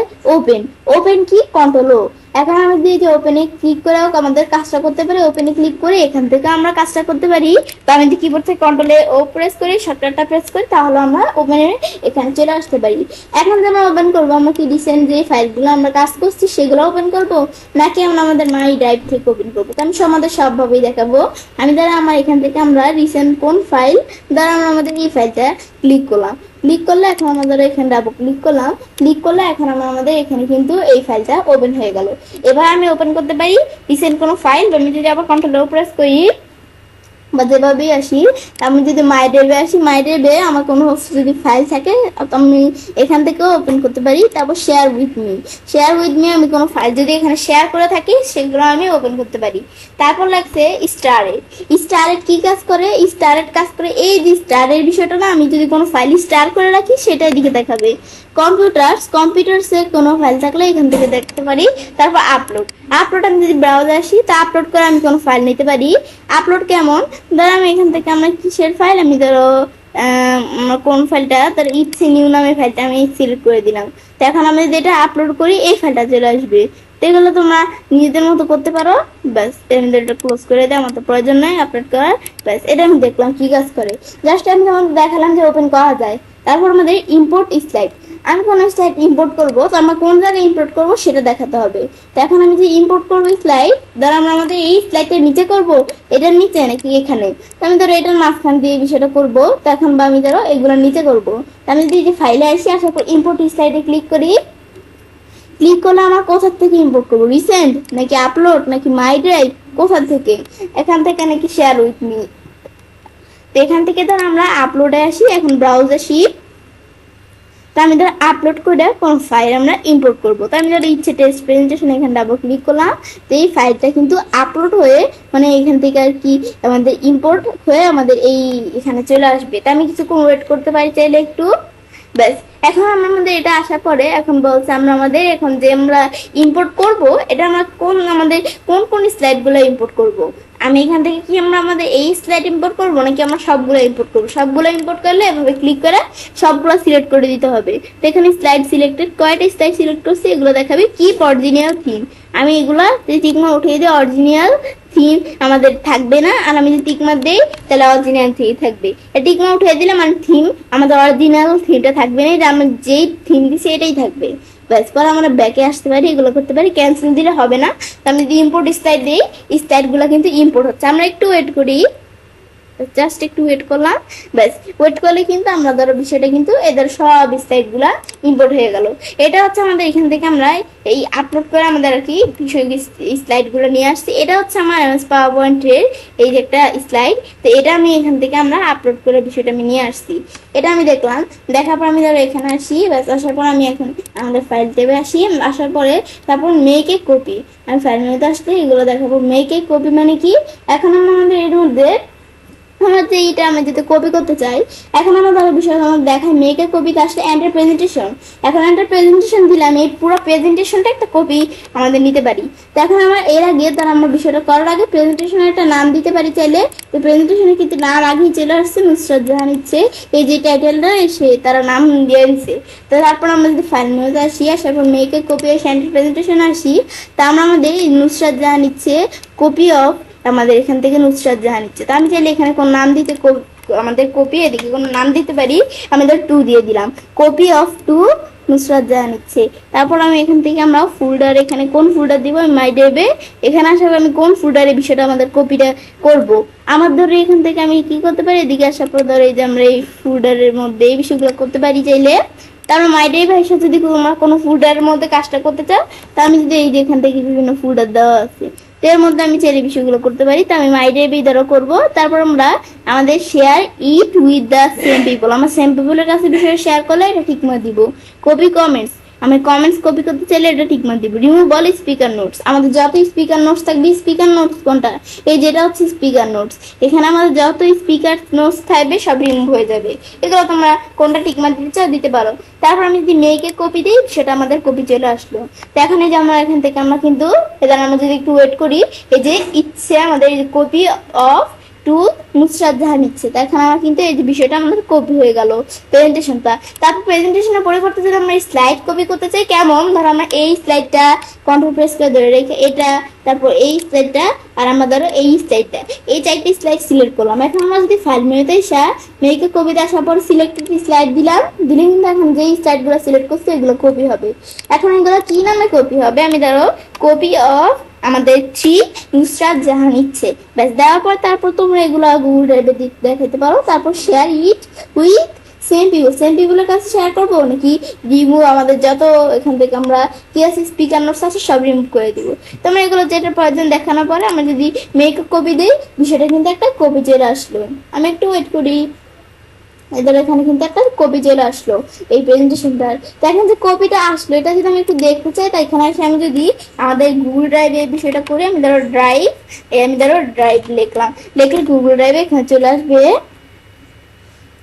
ওপেন কি কন্ট্রোল ও। এখন আমি যদি যে ওপেনে ক্লিক করে আমাদের কাজটা করতে পারি, ওপেনে ক্লিক করে এখান থেকে আমরা কাজটা করতে পারি। তো আমি যদি কিবোর্ড থেকে কন্ট্রোলে ও প্রেস করি, শর্টকাটটা প্রেস করি, তাহলে আমরা ওপেনে এখানে চলে আসতে পারি। এখন যেন ওপেন করবো, আমরা কি রিসেন্ট যে ফাইলগুলো আমরা কাজ করছি সেগুলো ওপেন করবো নাকি আমরা আমাদের মাই ড্রাইভ থেকে ওপেন করবো, তো আমি আমাদের সবভাবেই দেখাবো। আমি দ্বারা আমার এখান থেকে আমরা রিসেন্ট কোন ফাইল দ্বারা আমরা আমাদের এই ফাইলটা ক্লিক করলাম, ক্লিক করলে এখন আমাদের এখানে ডাবল ক্লিক করলাম, ক্লিক করলে এখন আমরা আমাদের এখানে কিন্তু এই ফাইলটা ওপেন হয়ে গেল। এবার আমি ওপেন করতে পারি রিসেন্ট কোনো ফাইল। আমি যদি আবার কন্ট্রোল ও প্রেস করি, বা যেভাবেই আসি, আমি যদি মাই ড্রাইভে আসি, মাই ড্রাইভে আমার কোনো যদি ফাইল থাকে তো আমি এখান থেকেও ওপেন করতে পারি। তারপর শেয়ার উইথ মি আমি কোনো ফাইল যদি এখানে শেয়ার করে থাকি সেগুলো আমি ওপেন করতে পারি। তারপর লাগছে স্টারেট কি কাজ করে? স্টারেট কাজ করে এই যে স্টারের বিষয়টা না, আমি যদি কোনো ফাইল স্টার করে রাখি সেটা এদিকে দেখাবে। কম্পিউটার্সে কোনো ফাইল থাকলে এখান থেকে দেখতে পারি। তারপর আপলোড আমি যদি ব্রাউজারে আসি তা আপলোড করে আমি কোনো ফাইল নিতে পারি। আপলোড কেমন? ধরো আমি এখান থেকে আমরা কিসের ফাইল, আমি ধরো কোন ফাইলটা, তার ইটস নিউ নামের ফাইলটা আমি সিলেক্ট করে দিলাম। তো এখন আমি যেটা আপলোড করি এই ফাইলটা চলে আসবে। তো এগুলো তোমরা নিজেদের মতো করতে পারো। ব্যাস আমি এটা ক্লোজ করে দিই, আমার তো প্রয়োজন নাই আপলোড করার। ব্যাস এটা আমি দেখলাম কি কাজ করে, জাস্ট আমি তোমাদের দেখালাম যে ওপেন করা যায়। তারপর আমাদের ইম্পোর্ট স্লাইড, আমি কোনো স্লাইড ইম্পোর্ট করবো তো আমরা কোন জায়গায় ইম্পোর্ট করবো সেটা দেখাতে হবে। তো এখন আমি যে ইম্পোর্ট করবো স্লাইড, ধরো আমরা আমাদের এই স্লাইডের নিচে করবো, এটার নিচে নাকি এখানে, তো আমি ধরো এটার মাঝখান দিয়ে বিষয়টা করবো। তো এখন বা আমি ধরো এগুলোর নিচে করবো। তো আমি যদি ফাইলে আসি, আসার পর ইম্পোর্ট স্লাইডে ক্লিক করি, ক্লিক করলে আমার কোথা থেকে ইম্পোর্ট করবো, রিসেন্ট নাকি আপলোড নাকি মাই ড্রাইভ, কোথা থেকে? এখান থেকে নাকি শেয়ার উইথ মি? তো এখান থেকে ধর আমরা আপলোডে আসি, এখন ব্রাউজ আসি। তো আমি ধর আপলোড করে কোন ফাইল আমরা ইম্পোর্ট করবো। তো আমি ধর ইচ্ছে টেস্ট প্রেজেন্টেশন এখানে ডাবল ক্লিক করলাম। তো এই ফাইলটা কিন্তু আপলোড হয়ে মানে এখান থেকে আর কি আমাদের ইম্পোর্ট হয়ে আমাদের এই এখানে চলে আসবে। তো আমি কিছুক্ষণ ওয়েট করতে পারি চাইলে একটু। ব্যাস এখন আমরা আমাদের এটা আসার পরে এখন বলছে আমরা আমাদের এখন যে আমরা ইম্পোর্ট করব এটা আমরা আমাদের কোন স্লাইড গুলো ইম্পোর্ট করব। আমি এখান থেকে কি আমরা আমাদের এই স্লাইড ইম্পোর্ট করবো নাকি আমরা সবগুলো ইম্পোর্ট করবো? সবগুলো ইম্পোর্ট করলে এভাবে ক্লিক করে সবগুলো সিলেক্ট করে দিতে হবে। তো এখানে স্লাইড সিলেক্টেড, কয়টা স্লাইড সিলেক্ট করছি এগুলো দেখাবে। কিপ অরিজিনাল থিম, আমি এগুলা যদি টিকমার্ক উঠিয়ে দিই অরিজিনাল থিম আমাদের থাকবে না, আর আমি যদি টিকমার্ক দেই তাহলে অরিজিনাল থিম থাকবে। টিকমার্ক উঠিয়ে দিলে মানে থিম আমাদের অরিজিনাল থিমটা থাকবে না, আমরা যেই থিম দিছি এটাই থাকবে। ব্যাস পরে আমরা ব্যাকে আসতে পারি, এগুলো করতে পারি। ক্যান্সেল দিলে হবে না। তো আমি যদি ইম্পোর্ট স্লাইড দিই স্লাইডগুলো কিন্তু ইম্পোর্ট হচ্ছে। আমরা একটু ওয়েট করি, জাস্ট একটু ওয়েট করলাম। ব্যাস ওয়েট করলে কিন্তু আমরা ধরো বিষয়টা কিন্তু এদের সব স্লাইডগুলা ইম্পোর্ট হয়ে গেল। এটা হচ্ছে আমাদের এখান থেকে আমরা এই আপলোড করে আমাদের আর কি বিষয় স্লাইডগুলো নিয়ে আসছি। এটা হচ্ছে আমার এমএস পাওয়ার পয়েন্টের এই যে একটা স্লাইড। তো এটা আমি এখান থেকে আমরা আপলোড করে বিষয়টা আমি নিয়ে আসছি। এটা আমি দেখলাম, দেখার পর আমি ধরো এখানে আসি। ব্যাস আসার পর আমি এখন আমাদের ফাইল ট্যাবে আসি। আসার পরে তারপর মেক এ কপি, আমি ফাইল মেনুতে আসলে এগুলো দেখাবো। মেক এ কপি মানে কি? এখন আমরা আমাদের এর মধ্যে আমরা যে এটা আমি যদি কপি করতে চাই, এখন আমরা ধরো বিষয় আমার দেখাই মেক এ কপিতে আসলে এন্টার প্রেজেন্টেশন। এখন এন্টার প্রেজেন্টেশন দিলে আমি এই পুরো প্রেজেন্টেশনটা একটা কপি আমাদের নিতে পারি। তো এখন আমরা এর আগে তার আমরা বিষয়টা করার আগে প্রেজেন্টেশনের একটা নাম দিতে পারি চাইলে। তো প্রেজেন্টেশনে কিন্তু নাম আগেই চলে আসছে, নুসরাত জাহান ইচ্ছে এই যে টাইটেলটা সে তারা নাম দিয়ে দিচ্ছে। তো তারপর আমরা যদি ফাইল মেনুতে আসি, আসার পর make a copy enter presentation আসি, তা আমরা আমাদের নুসরাত জাহান ইচ্ছে কপি অফ আমাদের এখান থেকে নুসরাত জাহান ইচ্ছে। তো আমি চাইলে এখানে কোন নাম দিতে আমাদের কপি এদিকে কোনো নাম দিতে পারি। আমি ধর 2 দিয়ে দিলাম, কপি অফ 2 নুসরাত জাহান ইচ্ছে। তারপর আমি এখান থেকে আমরা ফোল্ডার, এখানে কোন ফোল্ডার দিব? আমি মাই ড্রাইভে এখানে আসার পর আমি কোন ফোল্ডারে বিষয়টা আমাদের কপিটা করব। আমার ধরে এখান থেকে আমি কি করতে পারি, এদিকে আসার পর ধরো এই যে আমরা এই ফোল্ডারের মধ্যে এই বিষয়গুলো করতে পারি চাইলে। তারপর মাই ড্রাইভের সাথে যদি তোমরা কোনো ফোল্ডারের মধ্যে কাজটা করতে চাও, তা আমি যদি এই যে এখান থেকে বিভিন্ন ফোল্ডার দেওয়া আছে এর মধ্যে আমি চাইলে বিষয়গুলো করতে পারি। তো আমি মাই ড্রাইভে ধরো করবো। তারপর আমরা আমাদের share it with the same people, আমার সেম পিপলের কাছে বিষয়ে শেয়ার করলে এটা ঠিক মতো দিব। কপি কমেন্টস, আমি কমেন্টস কপি করতে চাইলে এটা ঠিক মতো দিব। রিমুভ অল স্পিকার নোটস, আমাদের যত স্পিকার নোটস থাকবে, স্পিকার নোটস কোনটা? এই যেটা হচ্ছে স্পিকার নোটস, এখানে আমাদের যত স্পিকার নোটস থাকবে সব রিমুভ হয়ে যাবে। এগুলো তোমরা কোনটা ঠিক মতো দিতে চাও দিতে পারো। তারপর আমি যদি মেয়েকে কপি দিই সেটা আমাদের কপি চলে আসলো। তো এখন এই যে আমরা এখান থেকে আমরা কিন্তু এবার আমরা যদি একটু ওয়েট করি, এই যে ইচ্ছে আমাদের কপি অফ 2 নুসরাত জাহান ইচ্ছে। তো এখন আমার কিন্তু এই যে বিষয়টা আমাদের কপি হয়ে গেল প্রেজেন্টেশনটা। তারপর প্রেজেন্টেশনের পরিবর্তে যদি আমরা স্লাইড কপি করতে চাই, কেমন? ধরো আমরা এই স্লাইডটা কন্ট্রোল প্রেস করে ধরে রেখে এটা, তারপর এই স্লাইডটা, আর আমরা ধরো এই স্লাইডটা, এই 4টি স্লাইড সিলেক্ট করলাম। এখন আমরা যদি ফাইল মেনুতে এসে মেয়েকে কপিতে আসার পর সিলেক্টেড স্লাইড দিলে কিন্তু এখন যেই স্লাইডগুলো সিলেক্ট করছে এগুলো কপি হবে। এখন এগুলো কি নামে কপি হবে? আমি ধরো কপি অফ আমাদের 3 নুসরাত জাহান ইচ্ছে। ব্যাস দেওয়ার পর তারপর তোমরা এগুলো গুগল ড্রাইভে দেখাতে পারো। তারপর শেয়ার ইট উইথ সেম পিপলের কাছে শেয়ার করবো, নাকি রিমুভ আমাদের যত এখান থেকে আমরা কি আছে স্পিকার নোটস আছে সব রিমুভ করে দিব। তোমরা এগুলো যেটা প্রয়োজন দেখানোর পরে আমরা যদি মেক কপি দিই, বিষয়টা কিন্তু একটা কপি চলে আসলো। আমি একটু ওয়েট করি, এদের এখানে কিন্তু একটা কপি চলে আসলো এই প্রেজেন্টেশনটার। দেখেন যে কপিটা আসলো, এটা যদি আমি একটু দেখতে চাই, তাই এখানে এসে আমি যদি আমাদের গুগল ড্রাইভে এই বিষয়টা করে আমি ধরো ড্রাইভ লিখলাম, লিখলে গুগল ড্রাইভে এখানে চলে আসবে।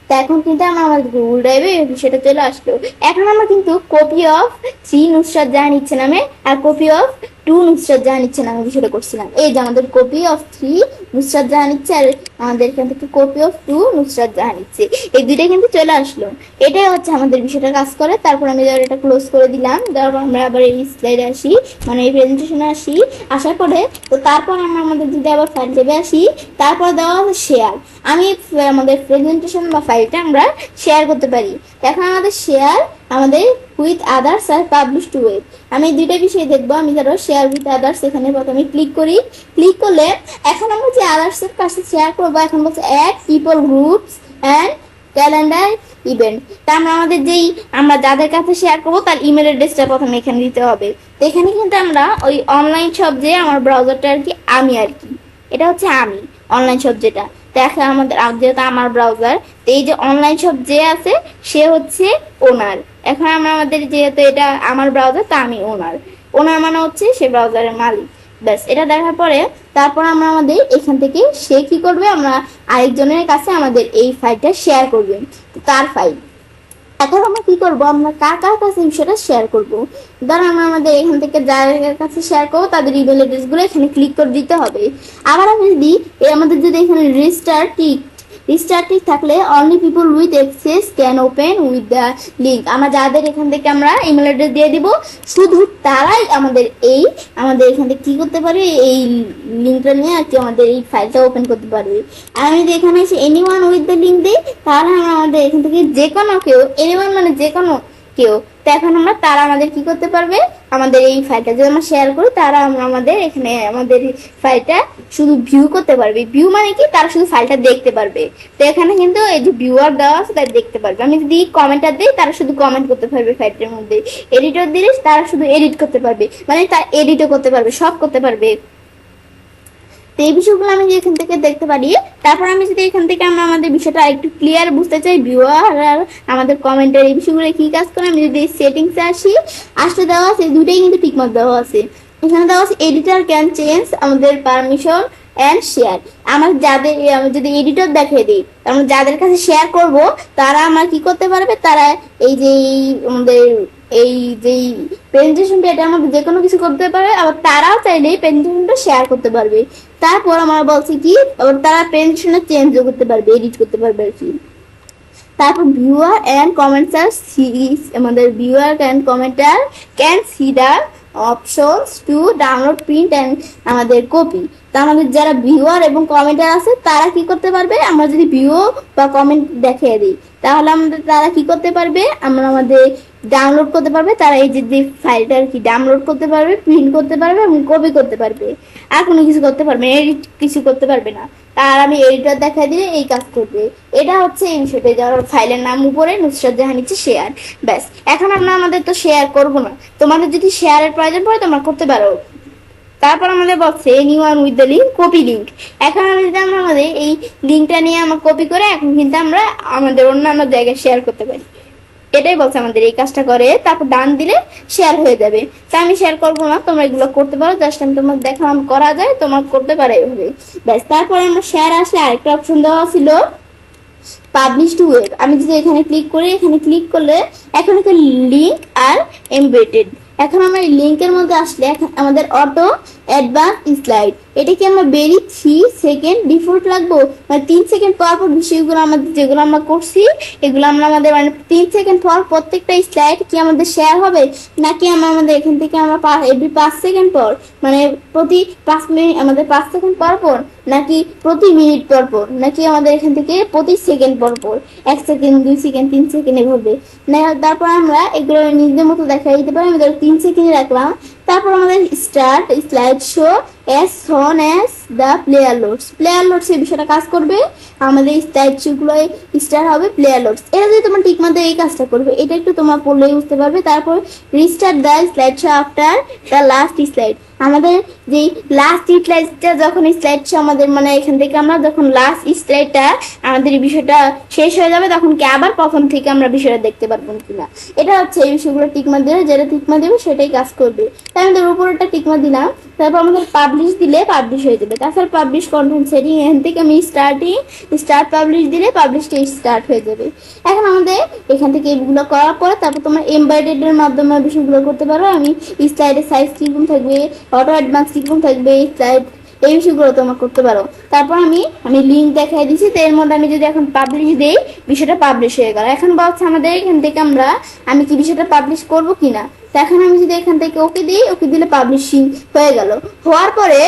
তা এখন কিন্তু আমার গুগল ড্রাইভে সেটা চলে আসলো। এখন আমরা কিন্তু কপি অফ 3 নুসরাত জাহান ইচ্ছে নামে আর কপি অফ 2 নুসরাত জাহান ইচ্ছে নামে বিষয়টা করছিলাম। এই যে আমাদের কপি অফ 3 নুসরাত জাহান ইচ্ছে আর আমাদের এখান থেকে কপি অফ 2 নুসরাত জাহান ইচ্ছে, এই দুইটা কিন্তু চলে আসলো। এটাই হচ্ছে আমাদের বিষয়টা কাজ করে। তারপর আমি এটা ক্লোজ করে দিলাম, তারপর আমরা আবার এই স্লাইডে আসি, মানে এই প্রেজেন্টেশনে আসি। আসার পরে তো তারপর আমরা আমাদের যদি আবার ফাইল টেবে আসি, তারপর দেওয়া হচ্ছে শেয়ার। আমি আমাদের প্রেজেন্টেশন বা ফাইলটা আমরা শেয়ার করতে পারি। এখন আমাদের শেয়ার আমাদের উইথ আদার্স আর পাবলিশ টু ওয়েব, আমি দুইটা বিষয় দেখবো। আমি ধরো শেয়ার উইথ আদার্স এখানে প্রথমে ক্লিক করি। ক্লিক করলে এখন আমরা যে আদার্সের কাছে শেয়ার করবো, এখন বলছে add people groups and calendar event. তা আমাদের যেই আমরা যাদের কাছে শেয়ার করবো তার ইমেল অ্যাড্রেসটা প্রথমে এখানে দিতে হবে। তো এখানে কিন্তু আমরা ওই অনলাইন শপ, যে আমার ব্রাউজারটা আর কি, আমি আর কি এটা হচ্ছে আমি অনলাইন শপ যেটা দেখে আমাদের, যেহেতু আমার ব্রাউজার, এই যে অনলাইন শপ যে আছে সে হচ্ছে ওনার। এখন আমরা আমাদের যেহেতু এটা আমার ব্রাউজার, তা আমি ওনার। ওনার মানে হচ্ছে সে ব্রাউজারের মালিক। ব্যাস এটা দেখার পরে তারপর আমরা আমাদের এখান থেকে সে কি করবে, আমরা আরেকজনের কাছে আমাদের এই ফাইলটা শেয়ার করবে, তার ফাইল। এখন আমরা কি করব, আমরা কার কার কাছে বিষয়টা শেয়ার করব। ধরো আমরা আমাদের এখান থেকে যার কাছে শেয়ার করবো তাদের ইমেল অ্যাড্রেস গুলো এখানে ক্লিক করে দিতে হবে। আবার আমি যদি আমাদের যদি এখানে রিস্টার্টিং থাকলে only people with access can open with the link, আমরা যাদের এখান থেকে আমরা ইমেল অ্যাড্রেস দিয়ে দিব শুধু তারাই আমাদের এখান থেকে কি করতে পারবে, এই লিঙ্কটা নিয়ে আর কি আমাদের এই ফাইলটা ওপেন করতে পারবে। আর আমি যদি এখানে এসে এনিওয়ান উইথ দ্য লিঙ্ক দিই, তাহলে আমরা আমাদের এখান থেকে যে কোনো কেউ, এনিওয়ান মানে যে কোনো কেউ, তো এখন আমরা তারা আমাদের কি করতে পারবে, আমাদের এই ফাইলটা যদি আমরা শেয়ার করি, তারা আমাদের এখানে আমাদের ফাইলটা শুধু ভিউ করতে পারবে। ভিউ মানে কি, তারা শুধু ফাইলটা দেখতে পারবে। তো এখানে কিন্তু এই যে ভিউয়ার দেওয়া আছে তারা দেখতে পারবে। আমি যদি কমেন্টার দিই, তারা শুধু কমেন্ট করতে পারবে ফাইলটার মধ্যে। এডিটর দিলে তারা শুধু এডিট করতে পারবে, মানে তারা এডিটও করতে পারবে, সব করতে পারবে। তো এই বিষয়গুলো আমি এখান থেকে দেখতে পারি। তারপর আমি যদি এখান থেকে আমরা আমাদের বিষয়টা একটু ক্লিয়ার বুঝতে চাই, ভিউয়ার আর আমাদের কমেন্টের এই বিষয়গুলো কি কাজ করে, আমি যদি সেটিংসে আসলে দেওয়া আছে দুটোই কিন্তু ঠিকমতো দেওয়া আছে। এখানে দেওয়া আছে এডিটর ক্যান চেঞ্জ আমাদের পারমিশন অ্যান্ড শেয়ার। আমার আমি যদি এডিটর দেখিয়ে দিই, আমরা যাদের কাছে শেয়ার করব তারা আমার কি করতে পারবে, তারা এই যে আমাদের এই যে প্রেজেন্টেশনটা, এটা আমাদের যে কোনো কিছু করতে পারবে। আবার তারাও চাইলে এই প্রেজেন্টেশনটা শেয়ার করতে পারবে। তারপর আমরা বলছি কি, আবার তারা প্রেজেন্টেশনটা চেঞ্জও করতে পারবে, এডিট করতে পারবে আর কি। তারপর ভিউয়ার অ্যান্ড কমেন্টার আমাদের viewer and কমেন্টার can see the options to download print and আমাদের কপি। তা আমাদের যারা ভিউয়ার এবং কমেন্টার আছে তারা কি করতে পারবে, আমরা যদি ভিউ বা কমেন্ট দেখিয়ে দিই, তাহলে আমাদের তারা কি করতে পারবে, আমরা আমাদের ডাউনলোড করতে পারবে। তারা এই যে ফাইলটা আর কি ডাউনলোড করতে পারবে, প্রিন্ট করতে পারবে এবং কপি করতে পারবে। আর কোনো কিছু করতে পারবে, এডিট কিছু করতে পারবে না। আর আমি এডিটর দেখা দিলে এই কাজ করবে। এটা হচ্ছে এই বিষয়টা, যার ফাইলের নাম উপরে নুসরাত জাহান ইচ্ছে শেয়ার। ব্যাস এখন আমরা আমাদের তো শেয়ার করব না, তোমাদের যদি শেয়ারের প্রয়োজন পড়ে তোমরা করতে পারো। তারপর আমাদের বলছে anyone with the link copy link. এখন আমি যদি আমরা আমাদের এই লিঙ্কটা নিয়ে আমরা কপি করে এখন কিন্তু আমরা আমাদের অন্যান্য জায়গায় শেয়ার করতে পারি। এটাই বলছে আমাদের এই কাজটা করে। তারপর ডান দিলে শেয়ার হয়ে যাবে। তা আমি শেয়ার করবো না, তোমরা এগুলো করতে পারো। জাস্ট আমি তোমার দেখালাম করা যায়, তোমার করতে পারো এইভাবে। ব্যাস তারপরে আমরা শেয়ার আসলে আরেকটা অপশন দেওয়া ছিল পাবলিশ টু ওয়েব। আমি যদি এখানে ক্লিক করি, এখানে ক্লিক করলে এখন একটা লিঙ্ক আর এমবেডেড। এখন আমরা এই লিঙ্কের মধ্যে আসলে এখন আমাদের অটো অ্যাডভান্স স্লাইড, এটা কি আমরা বেরি 3 সেকেন্ড ডিফল্ট লাগবো, মানে 3 সেকেন্ড পর পর বিষয়গুলো আমাদের যেগুলো আমরা করছি এগুলো আমরা আমাদের মানে 3 সেকেন্ড পর প্রত্যেকটা স্লাইড কি আমাদের শেয়ার হবে, নাকি আমরা আমাদের এখান থেকে আমরা এভরি 5 সেকেন্ড পর, মানে প্রতি 5 মিনিট আমাদের 5 সেকেন্ড পর পর, নাকি প্রতি মিনিট পর পর, নাকি আমাদের এখান থেকে প্রতি সেকেন্ড পর পর, 1 সেকেন্ড 2 সেকেন্ড 3 সেকেন্ড এভাবে। তারপর আমরা এগুলো নিজেদের মতো দেখা দিতে পারি। আমি 3 সেকেন্ড রাখলাম। তারপর আমাদের start slide show as soon as the player loads এই বিষয়টা কাজ করবে, আমাদের স্লাইডগুলো স্টার্ট হবে প্লেয়ার লোডস। এটা যদি তোমার ঠিক মতো এই কাজটা করবে, এটা একটু তোমার পড়লেই বুঝতে পারবে। তারপর restart the slide show after the last slide, আমাদের যে লাস্ট স্লাইডটা যখন স্লাইড শো আমাদের মানে এখান থেকে আমরা যখন লাস্ট স্লাইডটা আমাদের এই বিষয়টা শেষ হয়ে যাবে, তখন কি আবার প্রথম থেকে আমরা বিষয়টা দেখতে পারবো কিনা। এটা হচ্ছে এই বিষয়গুলো টিকমা দেবে, যেটা টিকমা দেবে সেটাই কাজ করবে। তাই আমাদের উপরটা টিকমা দিলাম, তারপর আমাদের পাবলিশ দিলে পাবলিশ হয়ে যাবে। তাছাড়া পাবলিশ কন্টেন্ট সেটিং, এখান থেকে আমি স্টার্ট পাবলিশ দিলে পাবলিশটা স্টার্ট হয়ে যাবে। এখন আমাদের এখান থেকে এগুলো করার পরে তারপর তোমরা এমবেডেডের মাধ্যমে বিষয়গুলো করতে পারো। আমি স্লাইডের সাইজ কিরকম থাকবে, অটো অ্যাডভান্স কিরকম থাকবে, স্লাইড এই বিষয়গুলো তোমরা করতে পারো। তারপর আমি লিঙ্ক দেখাই দিচ্ছি, তো এর মধ্যে আমি যদি এখন পাবলিশ দিই, বিষয়টা পাবলিশ হয়ে গেল। এখন বলছে আমাদের এখান থেকে আমি কি বিষয়টা পাবলিশ করবো কিনা। তো এখন আমি যদি এখান থেকে ওকে দিই, ওকে দিলে পাবলিশিং হয়ে গেল। হওয়ার পরে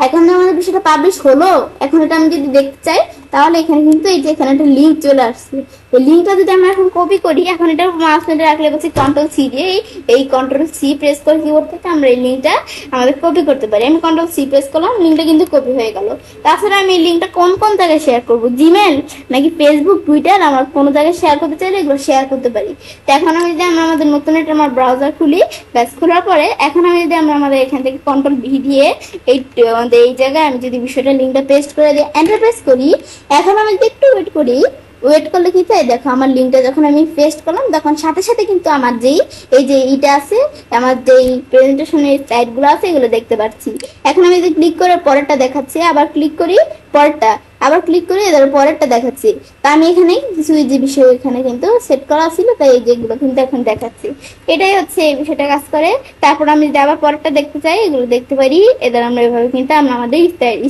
এখন আমাদের বিষয়টা পাবলিশ হলো। এখন এটা আমি যদি দেখতে চাই, তাহলে এখানে কিন্তু এই যে এখানে একটা লিঙ্ক চলে আসছে। এই লিঙ্কটা যদি আমরা এখন কপি করি, এখন এটা মাউস পয়েন্টার রাখলে বলছি কন্ট্রোল সি দিয়ে, এই কন্ট্রোল সি প্রেস করে কিবোর্ড থেকে আমরা এই লিঙ্কটা আমাদের কপি করতে পারি। আমি কন্ট্রোল সি প্রেস করলাম, লিঙ্কটা কিন্তু কপি হয়ে গেল। তাছাড়া আমি এই লিঙ্কটা কোন কোন জায়গায় শেয়ার করবো, জিমেল নাকি ফেসবুক, টুইটার, আমরা কোনো জায়গায় শেয়ার করতে চাইলে এগুলো শেয়ার করতে পারি। তো এখন আমি যদি আমাদের নতুন একটা আমার ব্রাউজার খুলি, ব্যাস খোলার পরে এখন আমি যদি আমাদের এখান থেকে কন্ট্রোল ভি দিয়ে আমাদের এই জায়গায় আমি যদি বিষয়টা লিঙ্কটা পেস্ট করে দিয়ে এন্টার প্রেস করি, এখন আমি যদি একটু ওয়েট করলে কি তাই দেখো আমার লিঙ্কটা যখন আমি পেস্ট করলাম, তখন সাথে সাথে কিন্তু আমার যেই এই যে এইটা আছে, আমার যেই প্রেজেন্টেশনের স্লাইডগুলো আছে এগুলো দেখতে পাচ্ছি। এখন আমি যদি ক্লিক করে পরেরটা দেখাচ্ছি, আবার ক্লিক করি পরেরটা, আবার ক্লিক করি এদের পরেরটা দেখাচ্ছি। তা আমি এখানে কিছু যে বিষয় এখানে কিন্তু সেট করা ছিল, তাই এই যেগুলো কিন্তু এখন দেখাচ্ছি। এটাই হচ্ছে এই বিষয়টা কাজ করে। তারপর আমি যদি আবার পরেরটা দেখতে চাই, এগুলো দেখতে পারি। এদের আমরা এভাবে কিন্তু আমরা আমাদের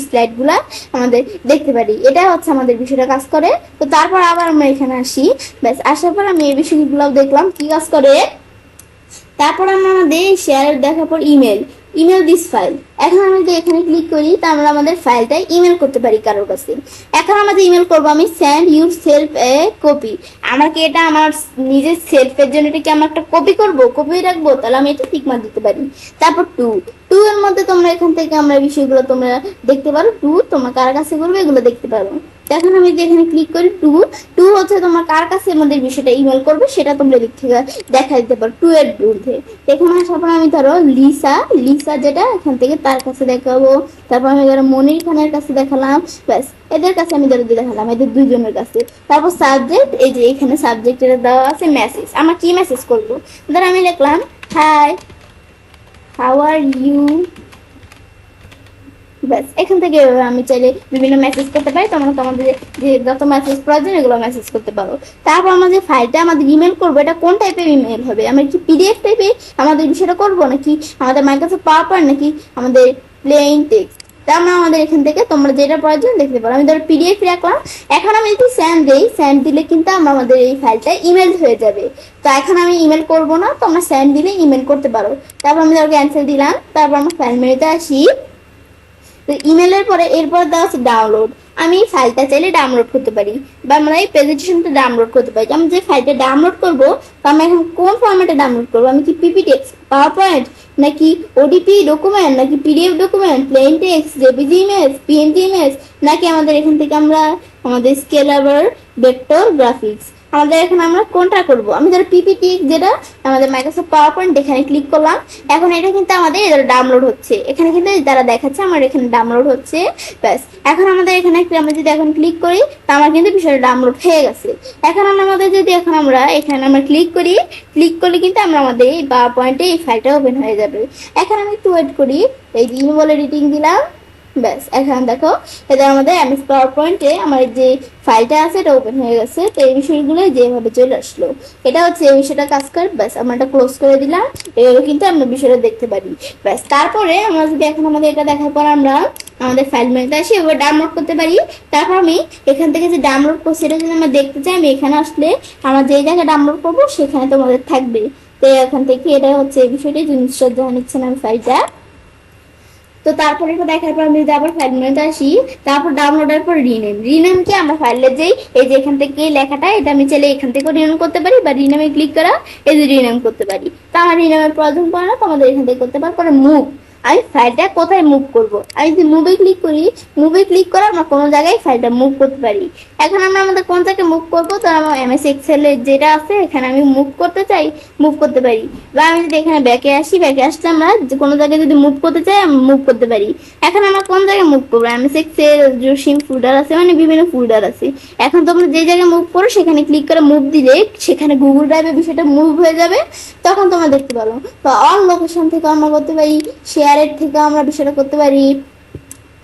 স্লাইডগুলো আমাদের দেখতে পারি। এটা হচ্ছে আমাদের বিষয়টা কাজ করে। তো তারপর আবার আমরা এখানে আসি, ব্যাস আসার পর আমি এই বিষয়গুলো দেখলাম কি কাজ করে। তারপর আমরা আমাদের শেয়ার দেখার পর ইমেল দিস ফাইল, এখন আমি যদি এখানে ক্লিক করি, তা আমরা আমাদের ফাইলটা ইমেল করতে পারি কারোর কাছে। এখন আমাদের ইমেল করবো আমি send your self A copy, আমাকে এটা আমার নিজের সেলফের জন্য এটা কি আমরা একটা কপি করবো, কপি রাখবো, তাহলে আমি এটা টিক মার্ক দিতে পারি। তারপর টু এর মধ্যে তোমরা এখান থেকে আমরা বিষয়গুলো তোমরা দেখতে পারো, তোমরা কার কাছে করবে এগুলো দেখতে পারো। এখন আমি যদি এখানে ক্লিক করি, টু হচ্ছে তোমার কার কাছে আমাদের বিষয়টা ইমেল করবে সেটা তোমরা দিক থেকে দেখা দিতে পারো টু এর মধ্যে। এখানে আসার পর আমি ধরো লিসা যেটা এখান থেকে তার কাছে দেখাবো। তারপর আমি ধরো মনির খানের কাছে দেখালাম, ব্যাস এদের কাছে আমি ধরো দেখালাম, এদের দুইজনের কাছে। তারপর সাবজেক্ট, এই যে এখানে সাবজেক্টের দেওয়া আছে মেসেজ, আমার কি মেসেজ করবো, ধরো আমি লিখলাম হাই হাউ আর ইউ, ব্যাস এখান থেকে আমি চাইলে বিভিন্ন মেসেজ করতে পারি। তোমরা তোমাদের যে যত মেসেজ প্রয়োজন এগুলো মেসেজ করতে পারো। তারপর আমরা যে ফাইলটা আমাদের ইমেল করবো, এটা কোন টাইপের ইমেল হবে, আমরা কি পিডিএফ টাইপে আমাদের বিষয়টা করবো, নাকি আমাদের মাইক্রোসফট পাওয়ার পয়েন্ট, নাকি আমাদের প্লেন টেক্সট। তা আমরা আমাদের এখান থেকে তোমরা যেটা প্রয়োজন দেখতে পারো। আমি ধরো পিডিএফ রাখলাম। এখন আমি যদি সেন্ড দিলে কিন্তু আমাদের এই ফাইলটা ইমেল হয়ে যাবে। তো এখন আমি ইমেল করবো না, তোমরা সেন্ড দিলে ইমেল করতে পারো। তারপর আমি ধরো ক্যান্সেল দিলাম। তারপর আমরা ফাইল মেনুতে আসি, তো ইমেলের পরে এরপর দেওয়া আছে ডাউনলোড, আমি ফাইলটা চাইলে ডাউনলোড করতে পারি বা আমরা এই প্রেজেন্টেশনটা ডাউনলোড করতে পারি। আমি যে ফাইলটা ডাউনলোড করবো, তো আমি এখন কোন ফরম্যাটে ডাউনলোড করবো, আমি কি পিপিটি, পাওয়ার পয়েন্ট, নাকি ওডিপি ডকুমেন্ট, নাকি PDF document, plane text, JPG image, PNG image, নাকি আমাদের এখান থেকে আমরা আমাদের স্কেলেবল ভেক্টর গ্রাফিক্স, আমাদের এখন আমরা কোনটা করব। আমি ধরো পিপিটি যেটা আমাদের মাইক্রোসফট পাওয়ার পয়েন্ট, এখানে ক্লিক করলাম। এখন এটা কিন্তু আমাদের ডাউনলোড হচ্ছে, এখানে কিন্তু তারা দেখাচ্ছে আমার এখানে ডাউনলোড হচ্ছে। ব্যাস এখন আমাদের এখানে আমরা যদি এখন ক্লিক করি, তা আমার কিন্তু বিষয়টা ডাউনলোড হয়ে গেছে। এখন আমাদের যদি এখন আমরা এখানে আমরা ক্লিক করলে কিন্তু আমরা আমাদের এই পাওয়ার পয়েন্টে এই ফাইলটা ওপেন হয়ে যাবে। এখন আমি একটু ওয়েট করি, এই যে ইমেল এডিটিং দিলাম, ব্যাস এখন দেখো এটা আমাদের এমএস পাওয়ার পয়েন্টে আমার যে ফাইলটা আছে এটা ওপেন হয়ে গেছে। তো এই বিষয়গুলো যেভাবে চলে আসলো, এটা হচ্ছে এই বিষয়টা কাজ করে। ব্যাস আমরা এটা ক্লোজ করে দিলাম, এগুলো কিন্তু আমরা বিষয়টা দেখতে পারি। ব্যাস তারপরে আমরা যদি এখন আমাদের এটা দেখার পর আমরা আমাদের ফাইল মেনুতে আসি, এবার ডাউনলোড করতে পারি। তারপর আমি এখান থেকে যে ডাউনলোড করছি সেটা যদি আমরা দেখতে চাই, আমি এখানে আসলে আমরা যে জায়গায় ডাউনলোড করবো সেখানে তোমাদের থাকবে। তো এখান থেকে এটা হচ্ছে এই বিষয়টা জিনিসটা যা নিচ্ছেন আমি ফাইলটা। তো তারপরে এটা দেখার পর আমি যদি আবার ফাইল মেনুতে আসি, তারপর ডাউনলোডের পর রিনেম কি আমরা ফাইলের যেই এই যে এখান থেকে লেখাটা, এটা আমি চাইলে এখান থেকেও রিনেম করতে পারি বা রিনেমে ক্লিক করা এই যে রিনেম করতে পারি। তো আমার রিনেমের প্রয়োজন পড়ে না, তোমাদের এখান থেকে করতে পারো। পরে মুভ, আমি ফাইলটা কোথায় মুভ করব। আমি যদি মুভে ক্লিক করি, মুভে ক্লিক করে আমরা কোনো জায়গায় ফাইলটা মুভ করতে পারি। এখন আমরা আমাদের কোন জায়গায় মুভ করবো, তো আমার এমএস এক্সেল এর যেটা আছে এখানে আমি মুভ করতে চাই, মুভ করতে পারি। বা আমি যদি এখানে ব্যাকে আসি, ব্যাকে আসলে আমরা কোনো জায়গায় যদি মুভ করতে চাই আমি মুভ করতে পারি। এখন আমরা কোন জায়গায় মুভ করবো, এমএস এক্সেল সিম ফোল্ডার আছে, মানে বিভিন্ন ফোল্ডার আছে। এখন তোমরা যে জায়গায় মুভ করো সেখানে ক্লিক করে মুভ দিলে সেখানে গুগল ড্রাইভের বিষয়টা মুভ হয়ে যাবে, তখন তোমরা দেখতে পারো। বা অল লোকেশন থেকে আমরা করতে পারি, শেয়ারের থেকে আমরা বিষয়টা করতে পারি,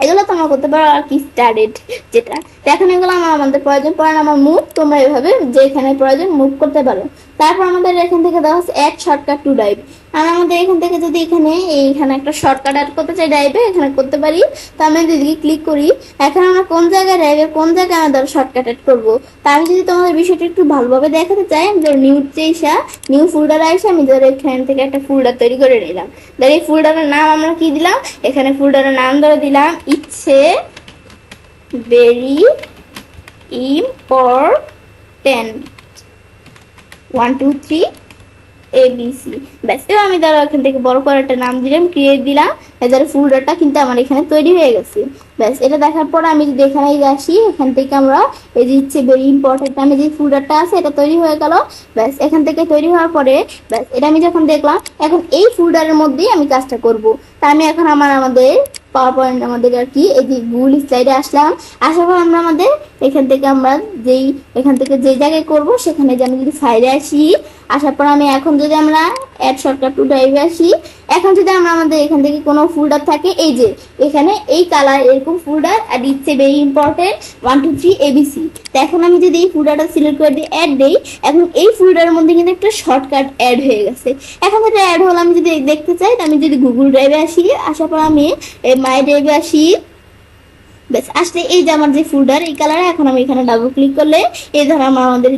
এগুলো তোমরা করতে পারো আর কি স্টার্টেড যেটা। এখন এগুলো আমাদের প্রয়োজন পড়ে না, আমার মুভ তোমরা এভাবে যেখানে প্রয়োজন মুভ করতে পারো। তারপর আমাদের এখান থেকে দেওয়া হচ্ছে অ্যাড শর্টকাট টু ড্রাইভ। আর আমাদের এখান থেকে যদি এইখানে একটা শর্টকাট অ্যাড করতে চাই ড্রাইভে, এখানে করতে পারি। তো আমি যদি ক্লিক করি, এখন আমরা কোন জায়গায় ড্রাইভে কোন জায়গায় আমাদের শর্টকাট অ্যাড করবো। তা আমি যদি তোমাদের বিষয়টা একটু ভালোভাবে দেখাতে চাই, ধর নিউ ফোল্ডারে এসে আমি ধর এখান থেকে একটা ফোল্ডার তৈরি করে নিলাম। ধর এই ফোল্ডারের নাম আমরা কি দিলাম, এখানে ফোল্ডারের নাম ধরে দিলাম ইচ্ছে ভেরি ইম্পর্টেন্ট 1 2 3 ABC। ব্যাস, এবার আমি ধরো এখান থেকে বড় করে একটা নাম দিলাম, ক্রিয়েট দিলাম। এদের ফোল্ডারটা কিন্তু আমার এখানে তৈরি হয়ে গেছে। ব্যাস, এটা দেখার পর আমি যদি এখানে আসি, এখান থেকে আমরা এই যে ইচ্ছে ভেরি ইম্পর্টেন্ট আমি যে ফোল্ডারটা আছে এটা তৈরি হয়ে গেল। ব্যাস, এখান থেকে তৈরি হওয়ার পরে ব্যাস এটা আমি যখন দেখলাম, এখন এই ফোল্ডারের মধ্যেই আমি কাজটা করব। তা আমি এখন আমাদের পাওয়ার পয়েন্ট আমাদের আর কি এই যে গুগল স্লাইডে আসলাম। আসার পর আমরা আমাদের এখান থেকে আমরা এখান থেকে যে জায়গায় করব সেখানে যে আমি যদি ফাইলে আসি, আসার পর আমি এখন যদি আমরা অ্যাড শর্টকাট টু ড্রাইভে আসি, এখন যদি আমাদের এখান থেকে কোনো ফোল্ডার থাকে, এই যে এখানে এই কালার এরকম ফোল্ডার আর ইটস ভেরি ইম্পর্টেন্ট 1 2 3 ABC। তো এখন আমি যদি এই ফোল্ডারটা সিলেক্ট করে দিয়ে অ্যাড দেই, এখন এই ফোল্ডারের মধ্যে কিন্তু একটা শর্টকাট অ্যাড হয়ে গেছে। এখন যেটা অ্যাড হলো আমি যদি দেখতে চাই, আমি যদি গুগল ড্রাইভে আসি, আসার পর আমি মাই ড্রাইভে আসি, ব্যাস আসলে এই যে আমার যে ফোল্ডার এই কালারে, এখন আমি এখানে ডাবল ক্লিক করলে এই ধরো আমাদের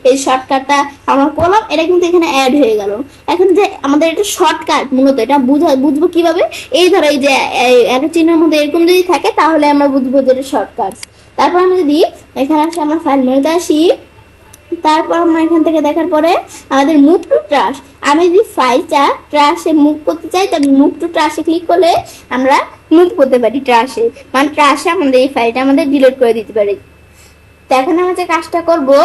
এই শর্টকাটটা আমরা করলাম, এটা কিন্তু এখানে অ্যাড হয়ে গেল। এখন যে আমাদের এটা শর্টকাট, মূলত এটা বুঝবো কিভাবে, এই ধরো এই যে অ্যারো চিহ্নের মধ্যে এরকম যদি থাকে তাহলে আমরা বুঝবো যে এটা শর্টকাট। তারপর আমি যদি এখানে আসি, আমার ফাইল মেনুতে আসি, তারপর আমরা এখান থেকে দেখার পরে আমাদের মুভ টু ট্রাশ, আমি যদি ফাইলটা ট্রাশে মুভ করতে চাই তবে মুভ টু ট্রাশে ক্লিক করলে আমরা মুভ করতে পারি ট্রাশে, মানে ট্রাশে আমাদের এই ফাইলটা আমাদের ডিলিট করে দিতে পারি। তো এখন আমরা যে কাজটা করবো,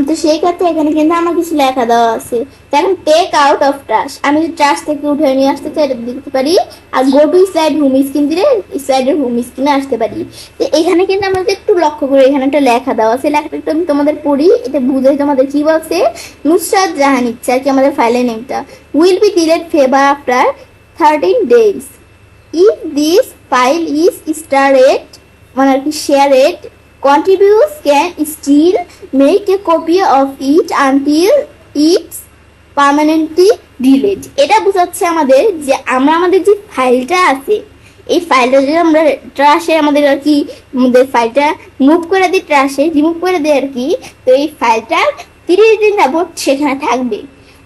তো সেই ক্ষেত্রে এখানে কিন্তু আমার কিছু লেখা দেওয়া আছে। তো এখন টেক আউট অফ ট্রাশ, আমি যদি ট্রাশ থেকে উঠে নিয়ে আসতে চাই এটা দিতে পারি। আর go to slide home screen দিলে স্লাইডের হোম স্ক্রিনে আসতে পারি। তো এখানে কিন্তু আমাদের একটু লক্ষ্য করে এখানে একটা লেখা দেওয়া আছে, লেখাটা একটু আমি তোমাদের পড়ি, এটা বুঝে তোমাদের কি বলছে। নুসরাত জাহান ইচ্ছা আর কি আমাদের ফাইলের নেমটা, will be delete forever after 13 days if this file is started মানে আর কি shared, contributors can still make a copy of it until it's permanently deleted। এটা বোঝাচ্ছে আমাদের যে আমরা আমাদের যে ফাইলটা আছে এই ফাইলটা যদি আমরা ট্রাশে আমাদের আর কি আমাদের ফাইলটা মুভ করে দিই, ট্রাশে রিমুভ করে দিই আর কি, তো এই ফাইলটা 30 দিন যাবত সেখানে থাকবে।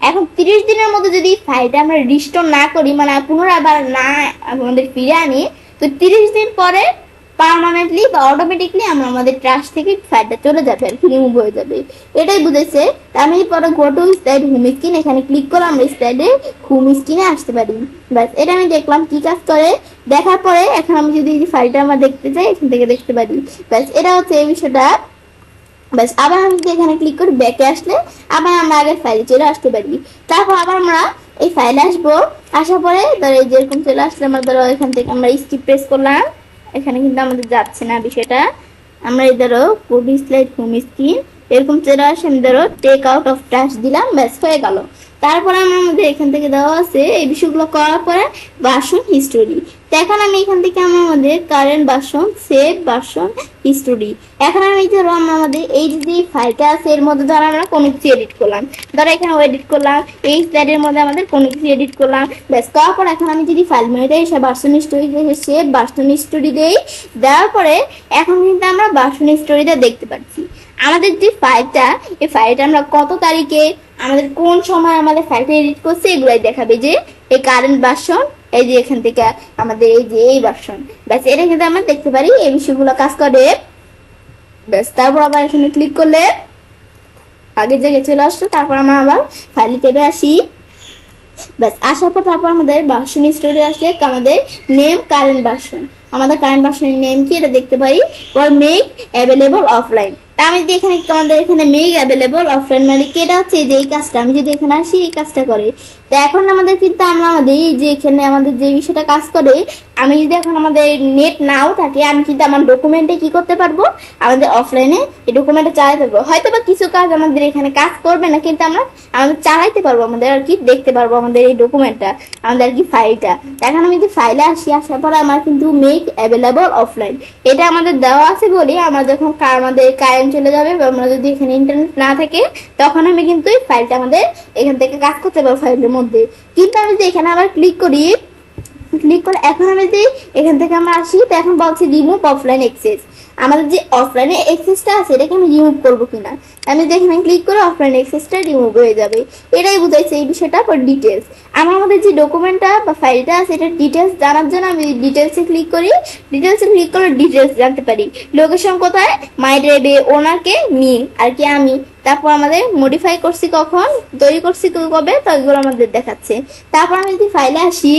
এখন 30 দিনের মধ্যে যদি ফাইলটা আমরা রিস্টোর না করি, মানে পুনরায় আবার না আমাদের ফিরে আনি, তো 30 দিন পরে পার্মানেন্টলি বা অটোমেটিকলি আমরা আমাদের ট্রাশ থেকে ফাইলটা চলে যাবে আর কি, রিমুভ হয়ে যাবে। এটাই বুঝেছে। আমি পরে গো টু স্লাইড হোম স্ক্রিন এখানে ক্লিক করে আমরা স্লাইডে হোম স্ক্রিনে আসতে পারি। ব্যাস, এটা আমি দেখলাম কি কাজ করে। দেখার পরে এখন আমি যদি এই ফাইলটা আমরা দেখতে চাই এখান থেকে দেখতে পারি। ব্যাস, এটা হচ্ছে এই বিষয়টা। ব্যাস, আবার আমি যদি এখানে ক্লিক করি ব্যাকে আসলে আবার আমরা আগের ফাইলে চলে আসতে পারি। তারপর আবার আমরা এই ফাইলে আসবো, আসার পরে ধরো যেরকম চলে আসলে আমরা ধরো এখান থেকে আমরা স্কিপ প্রেস করলাম, এখানে কিন্তু আমাদের যাচ্ছে না বিষয়টা। আমরা এই ধরো কোডি স্লাইড হোম স্ক্রিন এরকম চলে আসে, আমি ধরো টেক আউট অফ ট্রাশ দিলাম, ব্যাস হয়ে গেল। তারপরে আমাদের এখান থেকে দেওয়া আছে এই বিষয়গুলো করার পরে ভার্সন হিস্টোরি। তো এখন আমি এখান থেকে আমাদের current version, save version history. এখন আমি ধরো আমাদের এই যে ফাইলটা আছে এর মধ্যে ধরো আমরা কোনো কিছু এডিট করলাম, ধরো এখানে এডিট করলাম, এই স্লাইডের মধ্যে আমাদের কোনো কিছু এডিট করলাম, ব্যাস করার পর এখন আমি যদি ফাইল মেনুতে এসে version history save version history দেই, দেওয়ার পরে এখন কিন্তু আমরা ভার্সন হিস্টোরিটা দেখতে পাচ্ছি। আমাদের যে ফাইলটা এই ফাইলটা আমরা কত তারিখে আমাদের কোন সময় আমাদের ফাইলটা এডিট করছে এগুলাই দেখাবে, যে এই কারেন্ট ভার্সন, এই যে এখান থেকে আমাদের এই যে এই ভার্সন, ব্যাস এটা কিন্তু আমরা দেখতে পারি। এই বিষয়গুলো কাজ করে। ব্যাস, তারপর আবার এখানে ক্লিক করলে আগের জায়গায় চলে আসলো। তারপর আমরা আবার ফাইল ট্যাবে আসি, ব্যাস আসার পর তারপর আমাদের ভার্সন স্টোরে আসলে আমাদের নেম কারেন্ট ভার্সন, আমাদের কারেন্ট ভার্সনের নেম কি এটা দেখতে পারি, or মেক অ্যাভেলেবল অফলাইন। তা আমি যদি এখানে আমাদের এখানে মেক অ্যাভেলেবল অফলাইন মানে কি, এটা হচ্ছে যে এই কাজটা আমি যদি এখানে আসি এই কাজটা করে। তো এখন আমাদের কিন্তু আমরা আমাদের এই যে এখানে আমাদের যে বিষয়টা কাজ করে, আমি যদি এখন আমাদের নেট নাও থাকে আমি কিন্তু আমার ডকুমেন্টে কি করতে পারবো, আমাদের অফলাইনে এই ডকুমেন্টে চালাতে পারবো। হয়তো বা কিছু কাজ আমাদের এখানে কাজ করবে না, কিন্তু আমরা আমাদের চালাইতে পারবো, আমাদের আর কি দেখতে পারবো আমাদের এই ডকুমেন্টটা, আমাদের আর কি ফাইলটা। এখন আমি যদি ফাইলে আসি, আসার পর আমার কিন্তু মেক অ্যাভেলেবল অফলাইন এটা আমাদের দেওয়া আছে বলে আমরা যখন আমাদের কারেন্ট চলে যাবে বা আমরা যদি এখানে ইন্টারনেট না থাকে তখন আমি কিন্তু এই ফাইলটা আমাদের এখান থেকে কাজ করতে পারবো ফাইলের মধ্যে। কিন্তু আমি যদি এখানে আবার ক্লিক করি, ক্লিক করে এখন আমি যদি এখান থেকে আমরা আসি, তো এখন বলছি রিমুভ অফলাইন অ্যাক্সেস, আমাদের যে অফলাইনে অ্যাক্সেসটা আছে এটাকে আমি রিমুভ করবো কিনা। আমি যদি এখানে ক্লিক করে অফলাইন অ্যাক্সেসটা রিমুভ হয়ে যাবে, এটাই বুঝাইছে এই বিষয়টা। পর ডিটেলস, আমাদের যে ডকুমেন্টটা বা ফাইলটা আছে এটা ডিটেলস জানার জন্য আমি ডিটেলসে ক্লিক করি, ডিটেলসে ক্লিক করে ডিটেলস জানতে পারি। লোকেশন কোথায়, মাই ড্রাইভে, ওনারকে মি আর কি আমি, তারপর আমাদের মডিফাই করছি কখন, তৈরি করছি কবে, তো এগুলো আমাদের দেখাচ্ছে। তারপর আমি যদি ফাইলে আসি,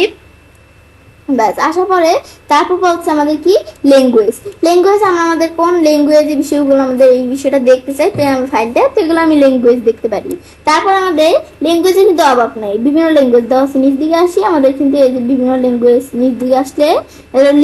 ব্যাস আসার পরে তারপর বলছে আমাদের কি ল্যাঙ্গুয়েজ, ল্যাঙ্গুয়েজ আমরা আমাদের কোন ল্যাঙ্গুয়েজের বিষয়গুলো আমাদের এই বিষয়টা দেখতে চাই, তো আমি ফাইলটা তো এগুলো আমি ল্যাঙ্গুয়েজ দেখতে পারি। তারপর আমাদের ল্যাঙ্গুয়েজের কিন্তু অভাব নাই, বিভিন্ন ল্যাঙ্গুয়েজ দেওয়া আছে। নিচ দিকে আসি, আমাদের কিন্তু এই যে বিভিন্ন ল্যাঙ্গুয়েজ নিচ দিকে আসলে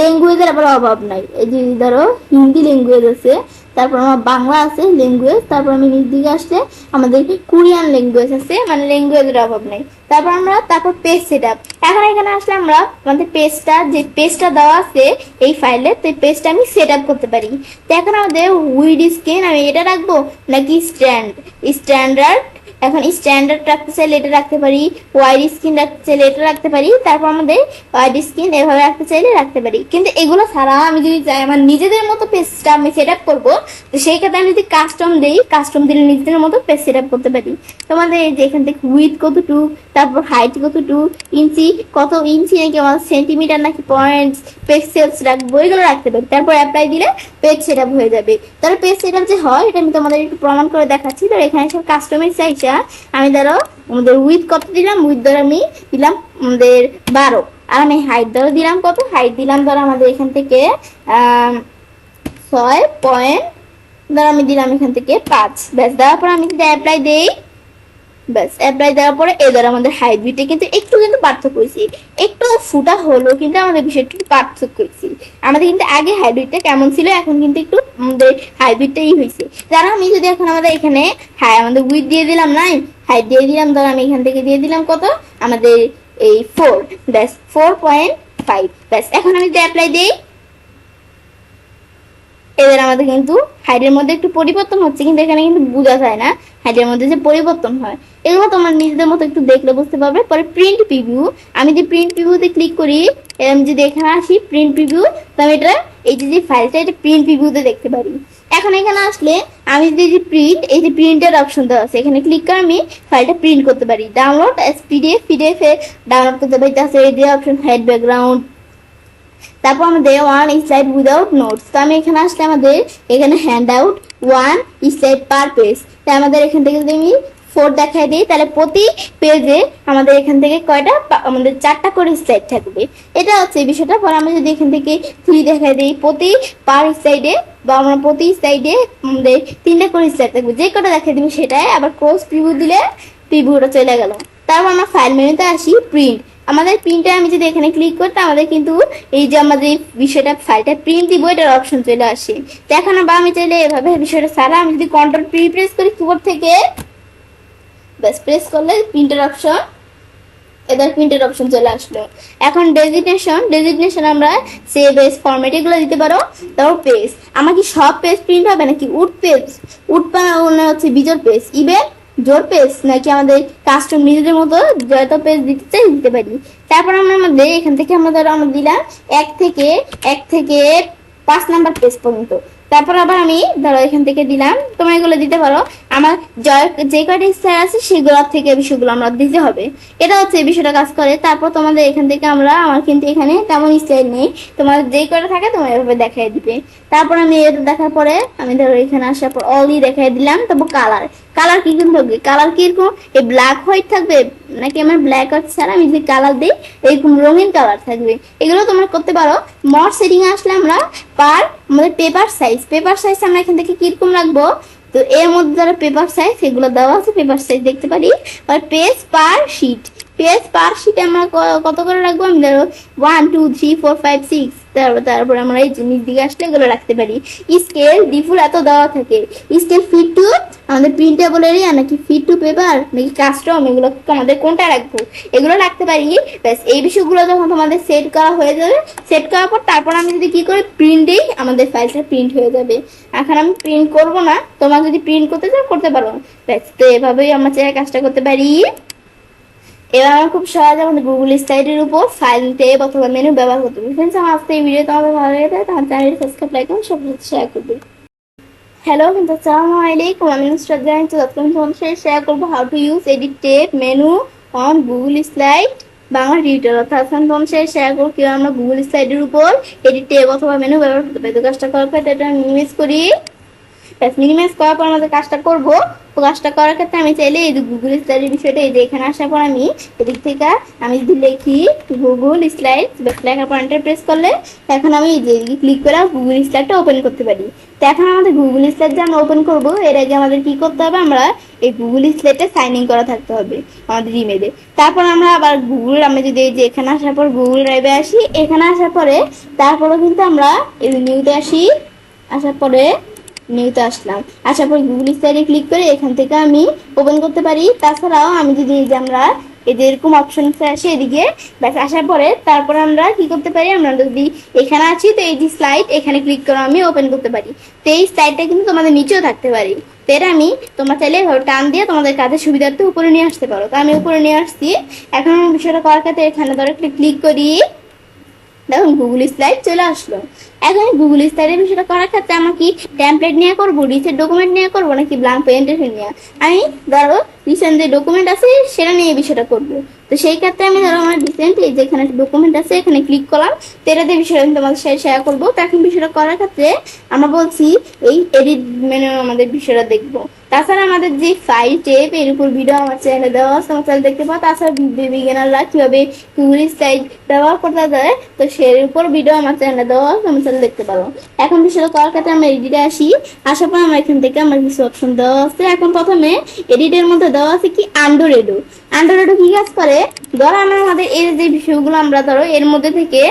ল্যাঙ্গুয়েজের আবার অভাব নাই। এই যে ধরো হিন্দি ল্যাঙ্গুয়েজ আছে, তারপর আমার বাংলা আছে ল্যাঙ্গুয়েজ, তারপর আমি নিচ দিকে আসলে আমাদের কোরিয়ান ল্যাঙ্গুয়েজ আছে, মানে ল্যাঙ্গুয়েজের অভাব নাই। তারপর আমরা তারপর পেজ সেটআপ, এখন এখানে আসলে আমরা আমাদের পেজটা যে পেজটা দেওয়া আছে এই ফাইলে, তো এই পেজটা আমি সেটআপ করতে পারি। তো এখন আমাদের উইড স্ক্রিন আমি এটা রাখবো নাকি স্ট্যান্ডার্ড, এখন স্ট্যান্ডার্ড রাখতে চাইলে এটা রাখতে পারি, ওয়াইড স্ক্রিন রাখতে চাইলে এটা রাখতে পারি, তারপর আমাদের ওয়াইড স্ক্রিন এভাবে রাখতে চাইলে রাখতে পারি। কিন্তু এগুলো ছাড়া আমি যদি চাই আমার নিজেদের মতো পেজটা আমি সেট আপ করবো, তো সেই ক্ষেত্রে আমি যদি কাস্টম দিই, কাস্টম দিলে নিজেদের মতো পেজ সেট আপ করতে পারি। তোমাদের এই যে এখান থেকে উইথ কতটুকু, তারপর হাইট কতটুকু, ইঞ্চি কত ইঞ্চি নাকি আমার সেন্টিমিটার নাকি পয়েন্টস, পিক্সেলস রাখবো, এগুলো রাখতে পারি। তারপর অ্যাপ্লাই দিলে পেজ সেট আপ হয়ে যাবে। তাহলে পেজ সেট আপ যে হয় এটা আমি তোমাদের একটু প্রমাণ করে দেখাচ্ছি। তো এখানে সব কাস্টমাইজ চাইছে, আমি ধরো আমাদের উইথ কত দিলাম, উইথ ধরো আমি দিলাম আমাদের 12, আর আমি হাইট ধরো দিলাম কত, হাইট দিলাম ধরো আমাদের এখান থেকে 6 ধরো আমি দিলাম এখান থেকে 5। ব্যাস দেওয়ার পর আমি যদি অ্যাপ্লাই দেই, ব্যাস অ্যাপ্লাই দেওয়ার পরে এই ধরো আমাদের হাইট বিটে কিন্তু একটু কিন্তু পার্থক্য হয়েছে, একটু ফুটা হলো কিন্তু আমাদের বিষয়টা একটু পার্থক্য হয়েছে। আমাদের কিন্তু আগে হাইব্রিডটা কেমন ছিল, এখন কিন্তু একটু আমাদের হাইব্রিডটাই হয়েছে। যারা আমি যদি এখন আমাদের এখানে আমাদের উইথ দিয়ে দিলাম নাই, হাইট দিয়ে দিলাম ধরো আমি এখান থেকে দিয়ে দিলাম কত আমাদের এই 4, ব্যাস 4.5। ব্যাস এখন আমি যদি অ্যাপ্লাই দিই, এবার আমাদের কিন্তু হাইটের মধ্যে একটু পরিবর্তন হচ্ছে, কিন্তু এখানে কিন্তু বোঝা যায় না হাইটের মধ্যে যে পরিবর্তন হয়। এগুলো তোমার নিজেদের মতো একটু দেখলে বুঝতে পারবে। পরে প্রিন্ট প্রিভিউ, আমি যদি প্রিন্ট প্রিভিউতে ক্লিক করি, আমি যদি এখানে আসি প্রিন্ট প্রিভিউ, তো আমি এটা এই যে ফাইলটা এটা প্রিন্ট প্রিভিউতে দেখতে পারি। এখন এখানে আসলে আমি যদি এই যে প্রিন্ট, এই যে প্রিন্টের অপশন দেওয়া আছে, এখানে ক্লিক করে আমি ফাইলটা প্রিন্ট করতে পারি। ডাউনলোড এস পিডিএফ, পিডিএফ এ ডাউনলোড করতে পারি। তাছাড়া এই যে অপশন হেড ব্যাকগ্রাউন্ড, তারপর আমাদের 1 স্লাইড উইদাউট নোটস, তো আমি এখানে আসলে আমাদের এখানে hand out 1 slide per page, তাই আমাদের এখান থেকে যদি আমি 4 দেখাই দিই, তাহলে প্রতি পেজে আমাদের এখান থেকে কয়টা, আমাদের 4টা করে স্লাইড থাকবে। এটা হচ্ছে বিষয়টা। পরে আমি যদি এখান থেকে 3 দেখাই দিই, প্রতি পার স্লাইডে বা আমরা প্রতি স্লাইডে আমাদের 3টা করে স্লাইড থাকবে, যে কটা দেখাই দিবি সেটাই। আবার ক্লোজ প্রিভিউ দিলে প্রিভিউটা চলে গেল। তারপর আমরা ফাইল মেনুতে আসি, প্রিন্ট, আমাদের প্রিন্টে আমি যদি এখানে ক্লিক করতে আমাদের কিন্তু এই যে আমাদের বিষয়টা ফাইলটা প্রিন্ট দিব এটার অপশন চলে আসে। তো এখন বা আমি চাইলে এভাবে বিষয়টা সারা আমি যদি কন্ট্রোল পি প্রেস করি কিবোর্ড থেকে, ব্যাস প্রেস করলে প্রিন্টের অপশন, এদের প্রিন্টের অপশন চলে আসলো। এখন ডেজিগনেশন আমরা সেভ এস ফরম্যাট এগুলো দিতে পারো। তারপর পেজ, আমার কি সব পেজ প্রিন্ট হবে নাকি উড পেজ, উড মানে হচ্ছে বিজোড় পেজ, ইভেন জোর পেজ, নাকি আমাদের কাস্টম নিজেদের মতো যত পেজ দিতে চাই দিতে পারি। তারপর আমরা আমাদের এখান থেকে আমরা দিলাম 1 থেকে 5 নাম্বার পেজ পর্যন্ত। তারপর আবার আমি ধরো এখান থেকে দিলাম, তোমরা এগুলো দিতে পারো। আমার যে কয়টা স্টাইল আছে সেগুলোর থেকে বিষয়গুলো আমরা দিতে হবে। এটা হচ্ছে এই বিষয়টা কাজ করে। তারপর তোমাদের এখান থেকে আমার কিন্তু এখানে তেমন স্টাইল নেই, তোমার যেই কয়টা থাকে তোমার এভাবে দেখাই দিবে। তারপর আমি এটা দেখার পরে আমি ধরো এখানে আসার পর অলি দেখাই দিলাম। তারপর কালার, কালার কি কিন্তু থাকবে, কালার কিরকম, এই ব্ল্যাক হোয়াইট থাকবে নাকি আমার ব্ল্যাক হোয়াইট ছাড়া আমি যে কালার দিই এরকম রঙিন কালার থাকবে, এগুলো তোমরা করতে পারো। মড সেটিং এ আসলে আমরা আমাদের পেপার সাইজ আমরা এখান থেকে কিরকম রাখবো, তো এর মধ্যে যারা পেপার সাইজ এগুলো দেওয়া আছে, পেপার সাইজ দেখতে পারি। আর পেজ পার শিটে আমরা কত করে রাখবো, আমি ধরো 1 2 3 4 5 6, তারপর আমরা এই জিনিস দিকে আসলে এগুলো রাখতে পারি। স্কেল ডিফল্ট এত দেওয়া থাকে। স্কেল ফিট টু আমাদের প্রিন্টেবল এরিয়া নাকি ফিট টু পেপার নাকি কাস্টম, এগুলো আমাদের কোনটা রাখবো এগুলো রাখতে পারি। ব্যাস এই বিষয়গুলো যখন তোমাদের সেট করা হয়ে যাবে, সেট করার পর তারপর আমি যদি কি করে প্রিন্টেই আমাদের ফাইলটা প্রিন্ট হয়ে যাবে। এখন আমি প্রিন্ট করব না, তোমরা যদি প্রিন্ট করতে চাও করতে পারো। ব্যাস তো এভাবেই আমরা কাজটা করতে পারি। এবার আমরা খুব সহজে আমাদের গুগল স্লাইডের উপর ফাইল ট্যাব অথবা মেনু ব্যবহার করতে পারি। ফ্রেন্ডস, আমার আজকে এই ভিডিও তোমাদের ভালো লেগে থাকে তাহলে চ্যানেলটি সাবস্ক্রাইব, লাইক এবং সবার সাথে শেয়ার করবে। হ্যালো ফ্রেন্ডস, আসসালামু আলাইকুম। আমি নুসরাত জাহান তোমাদের সাথে শেয়ার করবো how to use edit tab menu on Google slide Bangla tutorial. অর্থাৎ তোমাদের সাথে শেয়ার করবো কিভাবে আমরা গুগল স্লাইডের উপর এডিট ট্যাব অথবা মেনু ব্যবহার করতে পারি। তো কাজটা করার পর এটা মিনিমাইজ করি। মিনিমাইজ করার পর আমাদের কাজটা করবো। তো কাজটা করার ক্ষেত্রে আমি চাইলে এই যে গুগল স্লাইডের বিষয়টা এই যে এখানে আসার পর আমি এদিক থেকে আমি যদি লিখি গুগল স্লাইড, লেখার পর এন্টার প্রেস করলে এখন আমি এই যে ক্লিক করে গুগল স্লাইডটা ওপেন করতে পারি। তো এখন আমাদের গুগল স্লাইড যে আমরা ওপেন করবো এর আগে আমাদের কি করতে হবে, আমরা এই গুগল স্লাইডটা সাইন ইন করা থাকতে হবে আমাদের ইমেলে। তারপর আমরা আবার আমরা যদি এই যে এখানে আসার পর গুগল ড্রাইভে আসি, এখানে আসার পরে তারপরে কিন্তু আমরা এই নিউতে আসি, আসার পরে নিউতে আসলাম, আসার পর গুগল স্লাইডে ক্লিক করে এখান থেকে আমি ওপেন করতে পারি। তাছাড়াও আমি যদি এই যে আমরা এই যে এরকম অপশন আসে এদিকে, ব্যাস আসার পরে তারপর আমরা কি করতে পারি, আমরা যদি এখানে আছি তো এই যে স্লাইড এখানে ক্লিক করে আমি ওপেন করতে পারি। তো এই স্লাইডটা কিন্তু তোমাদের নিচেও থাকতে পারি। তো এটা আমি তোমরা চাইলে টান দিয়ে তোমাদের কাজের সুবিধার্থে উপরে নিয়ে আসতে পারো। তো আমি উপরে নিয়ে আসছি। এখন বিষয়টা করার ক্ষেত্রে এখানে ধরো একটু ক্লিক করি, দেখুন গুগল স্লাইড চলে আসলো। এখন গুগল স্লাইডের বিষয়টা করার ক্ষেত্রে আমার কি টেমপ্লেট নিয়ে করবো, রিসেন্ট ডকুমেন্ট নিয়ে করবো নাকি ব্ল্যাঙ্ক প্রেজেন্টেশন নিয়ে, আমি ধরো রিসেন্ট যে ডকুমেন্ট আছে সেটা নিয়ে বিষয়টা করবো। তো সেই ক্ষেত্রে আমি ধরো আমার রিসেন্ট এই যেখানে ডকুমেন্ট আছে এখানে ক্লিক করলাম, তো এটা দিয়ে বিষয়টা আমি তোমাদের সাথে শেয়ার করবো। তো এখন বিষয়টা করার ক্ষেত্রে আমরা বলছি এই এডিট মেনু আমাদের বিষয়টা দেখবো। তাছাড়া আমাদের যে ফাইল টেপ এর উপর ভিডিও আমার চ্যানেলে দেওয়া আছে, আমার চ্যানেল দেখতে পাও। তাছাড়া বিগিনাররা কিভাবে গুগল স্লাইড ব্যবহার করতে যায় তো সেই উপর ভিডিও আমার চ্যানেলে দেওয়া আছে, আমার চ্যানেল দেখতে পারো। এখন বিষয়টা করার ক্ষেত্রে আমরা এডিটে আসি, আসার পর আমরা এখান থেকে আমার কিছু অপশন দেওয়া আছে। এখন প্রথমে এডিটের মধ্যে দেওয়া আছে কি আন্ডাররেডো কি কাজ করে, ধরো আমাদের এই যে বিষয়গুলো আমরা ধরো এর মধ্যে থেকে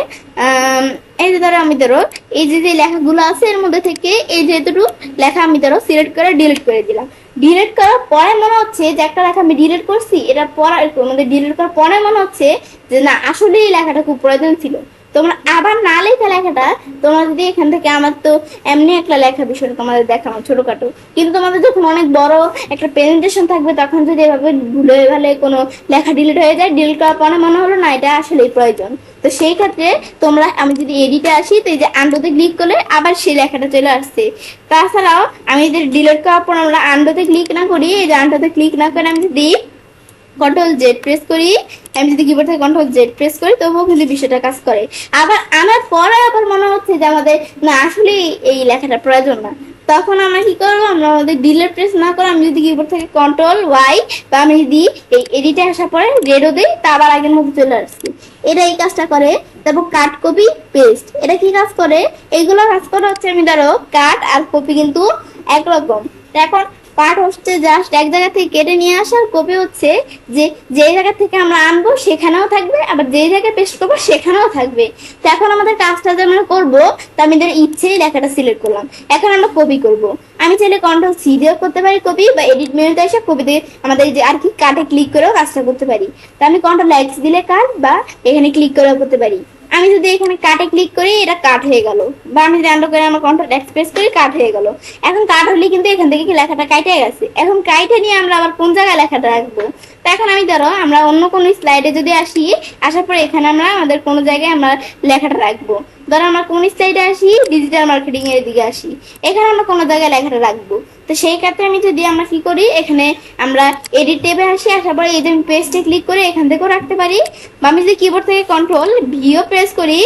এই যে ধরো আমি ধরো এই যে লেখাগুলো আছে এর মধ্যে থেকে এই যে এতটুকু লেখা আমি ধরো সিলেক্ট করে ডিলিট করে দিলাম। ডিলিট করার পরে মনে হচ্ছে যে একটা লেখা আমি ডিলিট করছি, এটা পড়ার আমাদের ডিলিট করার পরে মনে হচ্ছে যে না আসলে এই লেখাটা খুব প্রয়োজন ছিল। তোমরা আবার না লেখা লেখাটা তোমরা যদি এখান থেকে, আমার তো এমনি একটা লেখা বিষয়টা তোমাদের দেখানো ছোটখাটো, কিন্তু তোমাদের যখন অনেক বড় একটা প্রেজেন্টেশন থাকবে তখন যদি এভাবে ভুলে ভালে কোনো লেখা ডিলিট হয়ে যায়, ডিলিট করার পরে মনে হলো না এটা আসলেই প্রয়োজন, তো সেই ক্ষেত্রে তোমরা আমি যদি এডিটে আসি তো এই যে আন্ডোতে ক্লিক করলে আবার সেই লেখাটা চলে আসছে। তাছাড়াও আমি যদি ডিলিট করার পর আমরা আন্ডোতে ক্লিক না করি, এই যে আন্ডোতে ক্লিক না করে আমি যদি কন্ট্রোল জেড প্রেস করি, আমি যদি কিবোর্ড থেকে কন্ট্রোল জেড প্রেস করি তবুও কিন্তু বিষয়টা কাজ করে। আবার আনার পরে আবার মনে হচ্ছে যে আমাদের না আসলে এই লেখাটা প্রয়োজন না, তখন আমরা কি করবো, আমরা আমাদের ডিলিট প্রেস না করে আমি যদি কিবোর্ড থেকে কন্ট্রোল ওয়াই বা আমি যদি এই এডিটে আসার পরে রেডও দিই তা আবার আগের মধ্যে চলে আসছি। এটা এই কাজটা করে। তারপর কাট কপি পেস্ট, এটা কি কাজ করে, এইগুলো কাজ করে হচ্ছে আমি ধরো কাট আর কপি কিন্তু একরকম। এখন কাট হচ্ছে জাস্ট এক জায়গা থেকে কেটে নিয়ে আসার, কপি হচ্ছে যে যেই জায়গা থেকে আমরা আনবো সেখানেও থাকবে, আবার যেই জায়গায় পেস্ট করবো সেখানেও থাকবে। তো এখন আমাদের কাজটা যে আমরা করবো তা আমি ধর ইচ্ছেই লেখাটা সিলেক্ট করলাম, এখন আমরা কপি করব। আমি চাইলে কন্ট্রোল সি দিয়েও করতে পারি কপি, বা এডিট মেনুতে এসে কপিতে আমাদের যে আর কি কাটে ক্লিক করেও কাজটা করতে পারি। তো আমি কন্ট্রোল এক্স দিলে কাট, বা এখানে ক্লিক করেও করতে পারি। আমি যদি এখানে কাটে ক্লিক করি এটা কাট হয়ে গেল, বা আমি যদি আন্ডার করে আমার কন্ট্রোল এক্স প্রেস করি কাট হয়ে গেল। এখন কাট হলে কিন্তু এখান থেকে কি লেখাটা কাটে গেছে, এখন কাইটে নিয়ে আমরা আবার কোন জায়গায় লেখাটা রাখবো। তো এখন আমি ধরো আমরা অন্য কোনো স্লাইডে যদি আসি, আসার পরে এখানে আমরা আমাদের কোনো জায়গায় আমরা লেখাটা রাখবো। ধরো আমরা কোন স্লাইডে আসি, ডিজিটাল মার্কেটিং এর দিকে আসি, এখানে আমরা কোনো জায়গায় লেখাটা রাখবো। তো সেই ক্ষেত্রে আমি যদি আমরা কি করি, এখানে আমরা এডিট ট্যাবে আসি, আসার পরে এই যে আমি পেস্টে ক্লিক করে এখান থেকেও রাখতে পারি, বা আমি যদি কিবোর্ড থেকে কন্ট্রোল ভিও প্রেস করি,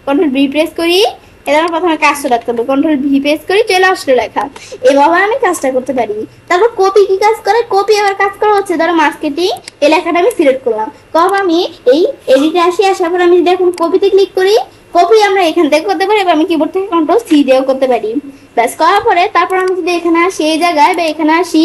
কন্ট্রোল ভি প্রেস করি, এটা প্রথমে কাজটা রাখতে হবে, কন্ট্রোল ভি প্রেস করি, চলে আসলো লেখা। এভাবে আমি কাজটা করতে পারি। তারপর কপি কি কাজ করে, কপি আবার কাজ করা হচ্ছে ধরো মার্কেটিং, এই লেখাটা আমি সিলেক্ট করলাম, কপ আমি এই এডিটে আসি, আসার পর আমি যদি এখন কপিতে ক্লিক করি, কপি আমরা এখান থেকে করতে পারি, বা আমি কিবোর্ড থেকে কন্ট্রোল সি দিয়েও করতে পারি। ব্যাস করার পরে তারপর আমি যদি এখানে আসি এই জায়গায়, বা এখানে আসি,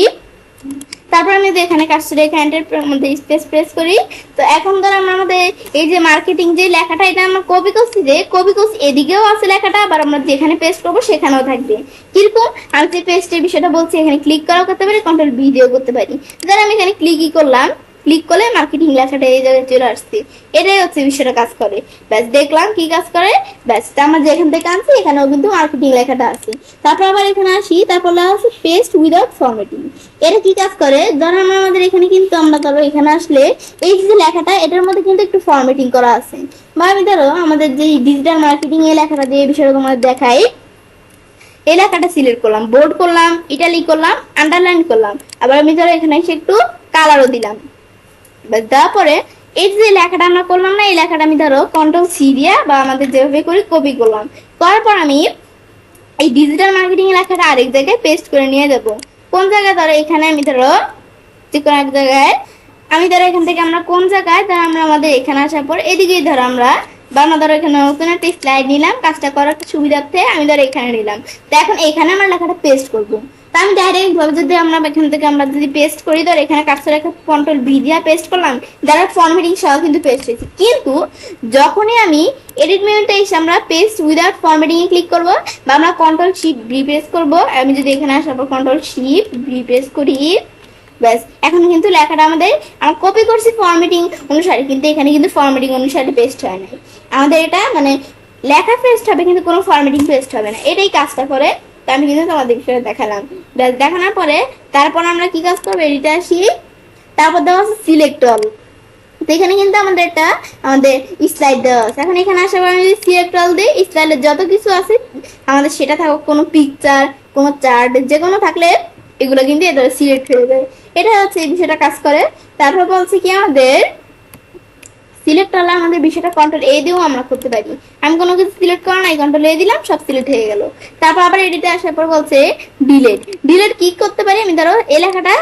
তারপর আমি যদি এখানে কাজটা এখানটার মধ্যে স্পেস প্রেস করি, তো এখন ধর আমরা আমাদের এই যে মার্কেটিং যে লেখাটা, এটা আমরা কপি করছি, যে কপি করছি এদিকেও আছে লেখাটা, আবার আমরা যেখানে পেস্ট করবো সেখানেও থাকবে। কিরকম, আমি যে পেস্টের বিষয়টা বলছি, এখানে ক্লিক করাও করতে পারি, কন্ট্রোল ভি দিয়েও করতে পারি। ধর আমি এখানে ক্লিকই করলাম, ক্লিক করলে মার্কেটিং লেখাটা এই জায়গায় চলে আসছে। এটাই হচ্ছে বিষয়টা কাজ করে। ব্যাস দেখলাম কি কাজ করে, ব্যাস আমরা যেখান থেকে আনছি এখানেও কিন্তু মার্কেটিং লেখাটা আছে। তারপর আবার এখানে আসি, তারপর লেখা আছে পেস্ট উইদাউট ফরম্যাটিং। এটা কি কাজ করে, ধরো আমাদের এখানে কিন্তু আমরা ধরো এখানে আসলে এই যে লেখাটা, এটার মধ্যে কিন্তু একটু ফরম্যাটিং করা আছে, বা আমি ধরো আমাদের যে ডিজিটাল মার্কেটিং এই লেখাটা যে বিষয়টা তোমাদের দেখাই, এই লেখাটা সিলেক্ট করলাম, বোল্ড করলাম, ইটালিক করলাম, আন্ডারলাইন করলাম, আবার আমি ধরো এখানে এসে একটু কালারও দিলাম। দেওয়ার পরে এই যে লেখাটা আমরা করলাম না, এই লেখাটা আমি ধরো কন্ট্রোল সি দিয়ে বা আমাদের যেভাবে করি কপি করলাম, করার পর আমি এই ডিজিটাল মার্কেটিং লেখাটা আরেক জায়গায় পেস্ট করে নিয়ে যাব। কোন জায়গায়, ধরো এখানে আমি ধরো যে কোনো এক জায়গায়, আমি ধরো এখান থেকে আমরা কোন জায়গায়, ধরো আমরা আমাদের এখানে আসার পর এদিকেই ধরো আমরা, বা আমরা ধরো এখানে নতুন একটা স্লাইড নিলাম, কাজটা করার সুবিধার্থে আমি ধরো এখানে নিলাম। তো এখন এখানে আমরা লেখাটা পেস্ট করবো। তা আমি ডাইরেক্ট ভাবে যদি আমরা এখান থেকে আমরা যদি পেস্ট করি, ধর এখানে কাজটা রেখে কন্ট্রোল ভি দিয়ে পেস্ট করলাম, ডাইরেক্ট ফরম্যাটিং সহ কিন্তু পেস্ট হয়েছে। কিন্তু যখনই আমি এডিট মেনুতে এসে আমরা পেস্ট উইদাউট ফরম্যাটিং এ ক্লিক করব, বা আমরা কন্ট্রোল শিফট ভি প্রেস করব, আমি যদি এখানে আসার পর কন্ট্রোল শিফট ভি প্রেস করি, ব্যাস এখন কিন্তু লেখাটা আমাদের আমরা কপি করছি ফরম্যাটিং অনুসারে, কিন্তু এখানে কিন্তু ফরম্যাটিং অনুসারে পেস্ট হয় নাই। আমাদের এটা মানে লেখা পেস্ট হবে, কিন্তু কোনো ফরম্যাটিং পেস্ট হবে না। এটাই কাজটা করে। তো আমি কিন্তু তোমাদের বিষয়ে দেখালাম। ব্যাস দেখানোর পরে তারপর আমরা কি কাজ করবো, এডিটে আসি, তারপর দেওয়া আছে সিলেক্ট অল। তো এখানে কিন্তু আমাদের একটা আমাদের স্লাইড দেওয়া আছে। এখন এখানে আসার পর আমি যদি সিলেক্ট অল দিই, স্লাইডের যত কিছু আছে আমাদের সেটা থাকুক, কোনো পিকচার, কোনো চার্ট, যে কোনো থাকলে এগুলো কিন্তু এদের সিলেক্ট হয়ে যাবে। এটা হচ্ছে এই বিষয়টা কাজ করে। তারপর বলছে কি আমাদের সিলেক্ট হলে আমাদের বিষয়টা কন্ট্রোল এ দিয়েও আমরা করতে পারি। আমি কোনো কিছু সিলেক্ট করা নাই, কন্ট্রোল এ দিলাম, সব সিলেক্ট হয়ে গেল। তারপর আবার এডিটে আসার পর বলছে ডিলেট। ডিলেট কি করতে পারি, আমি ধরো এই লেখাটা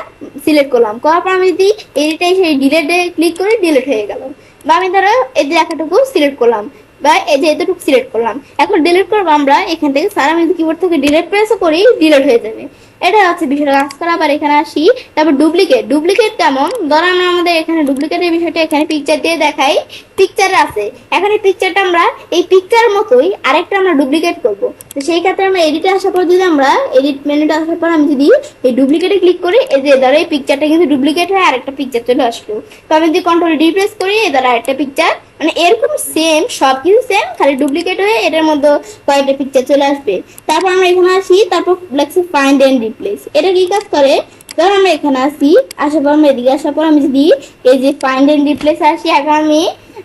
সিলেক্ট করলাম, করার পর আমি যদি এডিটে এসে ডিলেটে ক্লিক করি, ডিলেট হয়ে গেল। বা আমি ধরো এই লেখাটুকু সিলেক্ট করলাম, বা এই যে এতটুকু সিলেক্ট করলাম, এখন ডিলিট করবো আমরা এখান থেকে, স্যার আমি কিবোর্ড থেকে ডিলিট প্রেসও করি, ডিলিট হয়ে যাবে। এটা হচ্ছে বিষয়টা কাজ করা। আবার এখানে আসি, তারপর ডুপ্লিকেট। ডুপ্লিকেট কেমন, ধরো আমরা আমাদের এখানে ডুপ্লিকেটের বিষয়টা এখানে পিকচার দিয়ে দেখাই, পিকচার আছে, এখন এই পিকচারটা আমরা এই পিকচার মতোই আরেকটা আমরা ডুপ্লিকেট করব। তো সেই ক্ষেত্রে আমরা এডিটে আসার পর যদি আমরা এডিট মেনুতে আসার পর আমি যদি এই ডুপ্লিকেটে ক্লিক করি, এই যে ধরো এই পিকচারটা কিন্তু ডুপ্লিকেট হয়ে আরেকটা পিকচার চলে আসলো। তো আমি যদি কন্ট্রোল ডি প্রেস করি, এই ধরো আরেকটা পিকচার, মানে এরকম সেম, সবকিছু সেম, খালি ডুপ্লিকেট হয়ে এটার মধ্যে কয়েকটা পিকচার চলে আসবে। তারপর আমরা এখানে আসি, তারপর লেখছি ফাইন্ড এন্ড রিপ্লেস। এটা কি কাজ করে, ধরো আমরা এখানে আসি, আসার পর আমরা এদিকে আসার পর আমি যদি এই যে ফাইন্ড এন্ড রিপ্লেস আসি, এখন আমি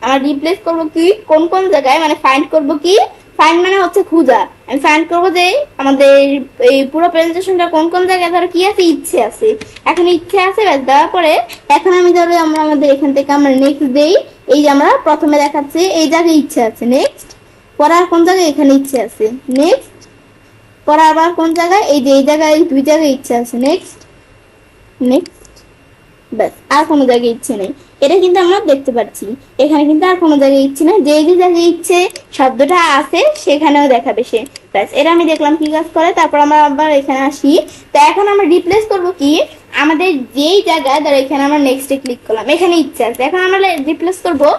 আমার রিপ্লেস করবো কি কোন কোন জায়গায়, মানে ফাইন্ড করবো কি, ফাইন্ড মানে হচ্ছে খুঁজা। আমি ফাইন্ড করবো যে আমাদের এই পুরো প্রেজেন্টেশনটা কোন কোন জায়গায় ধরো কি আছে, ইচ্ছে আছে, এখন ইচ্ছে আছে, ব্যাস দেওয়ার পরে এখন আমি ধরো আমরা আমাদের এখান থেকে আমরা নেক্সট দেই, এই যে আমরা প্রথমে দেখাচ্ছি এই জায়গায় ইচ্ছে আছে, নেক্সট, পড়ার কোন জায়গায় এখানে ইচ্ছে আছে, নেক্সট, পরে আবার কোন জায়গায়, এই যে এই জায়গায় দুই জায়গায় ইচ্ছে আছে, নেক্সট, নেক্সট, ব্যাস আর কোনো জায়গায় ইচ্ছে নেই। এটা কিন্তু আমরা দেখতে পাচ্ছি, এখানে কিন্তু আর কোনো জায়গায় ইচ্ছে নেই, যে যে জায়গায় ইচ্ছে শব্দটা আছে সেখানেও দেখাবে সে। ব্যাস এটা আমি দেখলাম কি কাজ করে। তারপর আমরা আবার এখানে আসি, তো এখন আমরা রিপ্লেস করবো কি, আমাদের যেই জায়গায় ধরো এখানে আমরা নেক্সটে ক্লিক করলাম, এখানে ইচ্ছে আছে, এখন আমরা রিপ্লেস করবো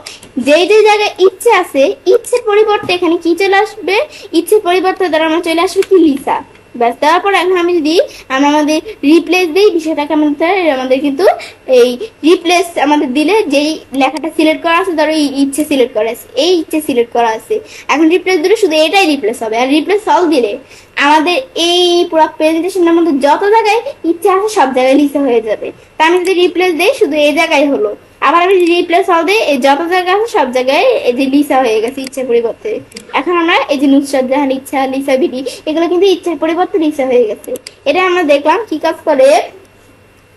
যেই যে জায়গায় ইচ্ছে আছে, ইচ্ছের পরিবর্তে এখানে কি চলে আসবে, ইচ্ছের পরিবর্তে ধরো আমরা চলে আসবে কি লিসা। ব্যাস দেওয়ার পর এখন আমি যদি আমরা আমাদের রিপ্লেস দিই, বিষয়টাকে আমাদের কিন্তু এই রিপ্লেস আমাদের দিলে যেই লেখাটা সিলেক্ট করা আছে, ধরো ইচ্ছে সিলেক্ট করা আছে, এই ইচ্ছে সিলেক্ট করা আছে, এখন রিপ্লেস দিলে শুধু এটাই রিপ্লেস হবে। আর রিপ্লেস অল দিলে আমাদের এই পুরো প্রেজেন্টেশনের মধ্যে যত জায়গায় ইচ্ছে আছে সব জায়গায় লিখা হয়ে যাবে। তা আমি যদি রিপ্লেস দিই, শুধু এই জায়গায় হলো, আবার আমি রিপ্লেস অল দিয়ে এই যত জায়গা আছে সব জায়গায় এই যে লিসা হয়ে গেছে ইচ্ছার পরিবর্তে। এখন আমরা এই যে নুসরাত জাহান ইচ্ছা, লিসা বিডি, এগুলো কিন্তু ইচ্ছার পরিবর্তে লিসা হয়ে গেছে। এটা আমরা দেখলাম কি কাজ করে।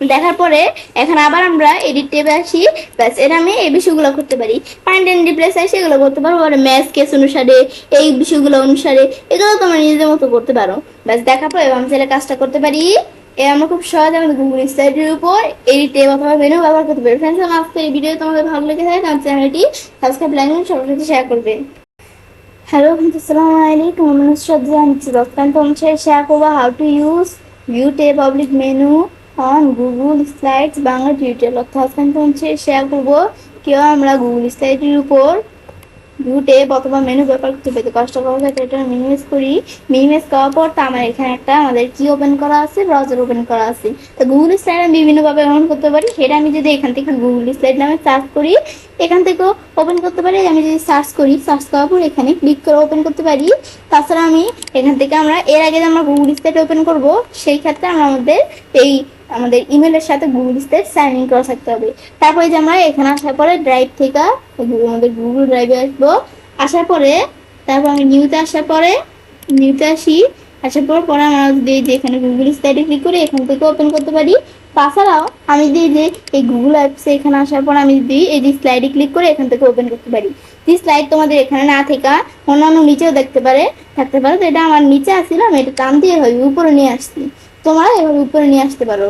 দেখার পরে এখন আবার আমরা এডিট ট্যাবে আসি। ব্যাস এটা আমি এই বিষয়গুলো করতে পারি, ফাইন্ড এন্ড রিপ্লেস আসে এগুলো করতে পারবো। আর ম্যাচ কেস অনুসারে এই বিষয়গুলো অনুসারে এগুলো তোমরা নিজেদের মতো করতে পারো। ব্যাস দেখার পরে আমি চাইলে কাজটা করতে পারি। এ আমরা খুব সহজে আমাদের গুগল স্লাইডের উপর এডিট ট্যাব অথবা মেনু ব্যবহার করতে পারি। ফ্রেন্ডস, আমার আজকে এই ভিডিও তোমাদের ভালো লেগে থাকে তাহলে চ্যানেলটি সাবস্ক্রাইব, লাইক এবং সবার সাথে শেয়ার করবে। হ্যালো ফ্রেন্ডস, আসসালামু আলাইকুম। আমি নুসরাত জাহান তোমাদের সাথে শেয়ার করবো how to use view tab public menu on Google slides Bangla tutorial. অর্থাৎ তোমাদের শেয়ার করবো কিভাবে আমরা গুগল স্লাইডের উপর ভিউ ট্যাব অথবা মেনু ব্যবহার করতে পারি। কষ্ট করা যায় এটা মিনিমাইজ করি। মিনিমাইজ করার পর তো আমার এখানে একটা আমাদের কি ওপেন করা আছে, ব্রাউজার ওপেন করা আছে। তো গুগল স্লাইড আমি বিভিন্নভাবে ওপেন করতে পারি। সেটা আমি যদি এখান থেকে গুগল স্লাইড নামে সার্চ করি এখান থেকেও ওপেন করতে পারি। আমি যদি সার্চ করি, সার্চ করার পর এখানে ক্লিক করে ওপেন করতে পারি। তাছাড়া আমি এখান থেকে আমরা এর আগে যে আমরা গুগল স্লাইড ওপেন করব সেই ক্ষেত্রে আমরা আমাদের ইমেলের সাথে গুগল স্লাইড সাইন ইন করা থাকতে হবে। তারপরে যে আমরা এখানে আসার পরে ড্রাইভ থেকে আমাদের গুগল ড্রাইভে আসবো। আসার পরে তারপর আমি নিউতে আসার পরে নিউতে আসার পরে আমরা যদি যে এখানে গুগল স্লাইডে ক্লিক করে এখান থেকে ওপেন করতে পারি। তাছাড়াও আমি যদি যে এই গুগল অ্যাপসে এখানে আসার পর আমি যদি এই যে স্লাইডে ক্লিক করে এখান থেকে ওপেন করতে পারি। যে স্লাইড তোমাদের এখানে না থেকে অন্যান্য নিচেও থাকতে পারে। তো এটা আমার নিচে আসছিল, আমি এটা টান দিয়ে হয় উপরে নিয়ে আসছি। তোমরা এভাবে উপরে নিয়ে আসতে পারো।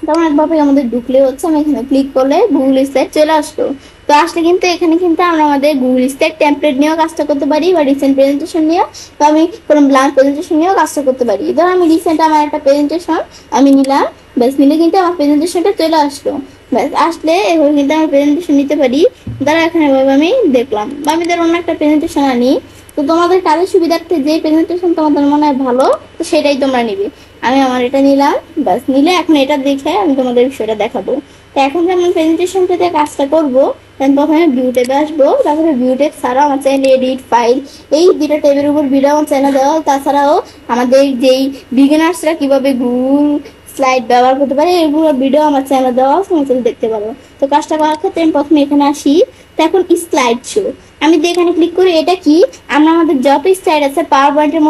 তেমন একভাবে আমাদের ঢুকলে হচ্ছে আমি এখানে ক্লিক করলে গুগল স্লাইড চলে আসলো। তো আসলে কিন্তু এখানে কিন্তু আমরা আমাদের গুগল স্লাইড টেমপ্লেট নিয়েও কাজটা করতে পারি বা রিসেন্ট প্রেজেন্টেশন নিয়ে বা আমি কোনো ব্ল্যাঙ্ক প্রেজেন্টেশন নিয়েও কাজটা করতে পারি। ধরো আমি রিসেন্ট আমার একটা প্রেজেন্টেশন আমি নিলাম, ব্যাস নিলে কিন্তু আমার প্রেজেন্টেশনটা চলে আসলো। ব্যাস আসলে এভাবে কিন্তু আমি প্রেজেন্টেশন নিতে পারি। ধরো এখানে এভাবে আমি দেখলাম বা আমি ধরো অন্য একটা প্রেজেন্টেশন আনি। তো তোমাদের কাজের সুবিধার্থে যে প্রেজেন্টেশন তোমাদের মনে হয় ভালো তো সেটাই তোমরা নিবে। আমি আমার এটা নিলাম, ব্যাস নিলে এখন এটা দেখে আমি তোমাদের বিষয়টা দেখাবো। তো এখন যে আমি প্রেজেন্টেশনটাতে কাজটা করবো প্রথমে ভিউ ট্যাবে আসবো। তারপরে ভিউ ট্যাব ছাড়াও আমার চ্যানেল এডিট ফাইল এই দুটো ট্যাবের উপর ভিডিও আমার চ্যানেল দেওয়া। তাছাড়াও আমাদের যেই বিগিনার্সরা কিভাবে গুগল স্লাইড ব্যবহার করতে পারে এগুলো ভিডিও আমার চ্যানেল দেওয়া তোমার দেখতে পারো। তো কাজটা করার ক্ষেত্রে আমি প্রথমে এখানে আসি। তো এখন স্লাইড শো আমি যদি এখানে ক্লিক করি এটা কি আমরা আমাদের যত স্লাইড আছে পাওয়ার পয়েন্টের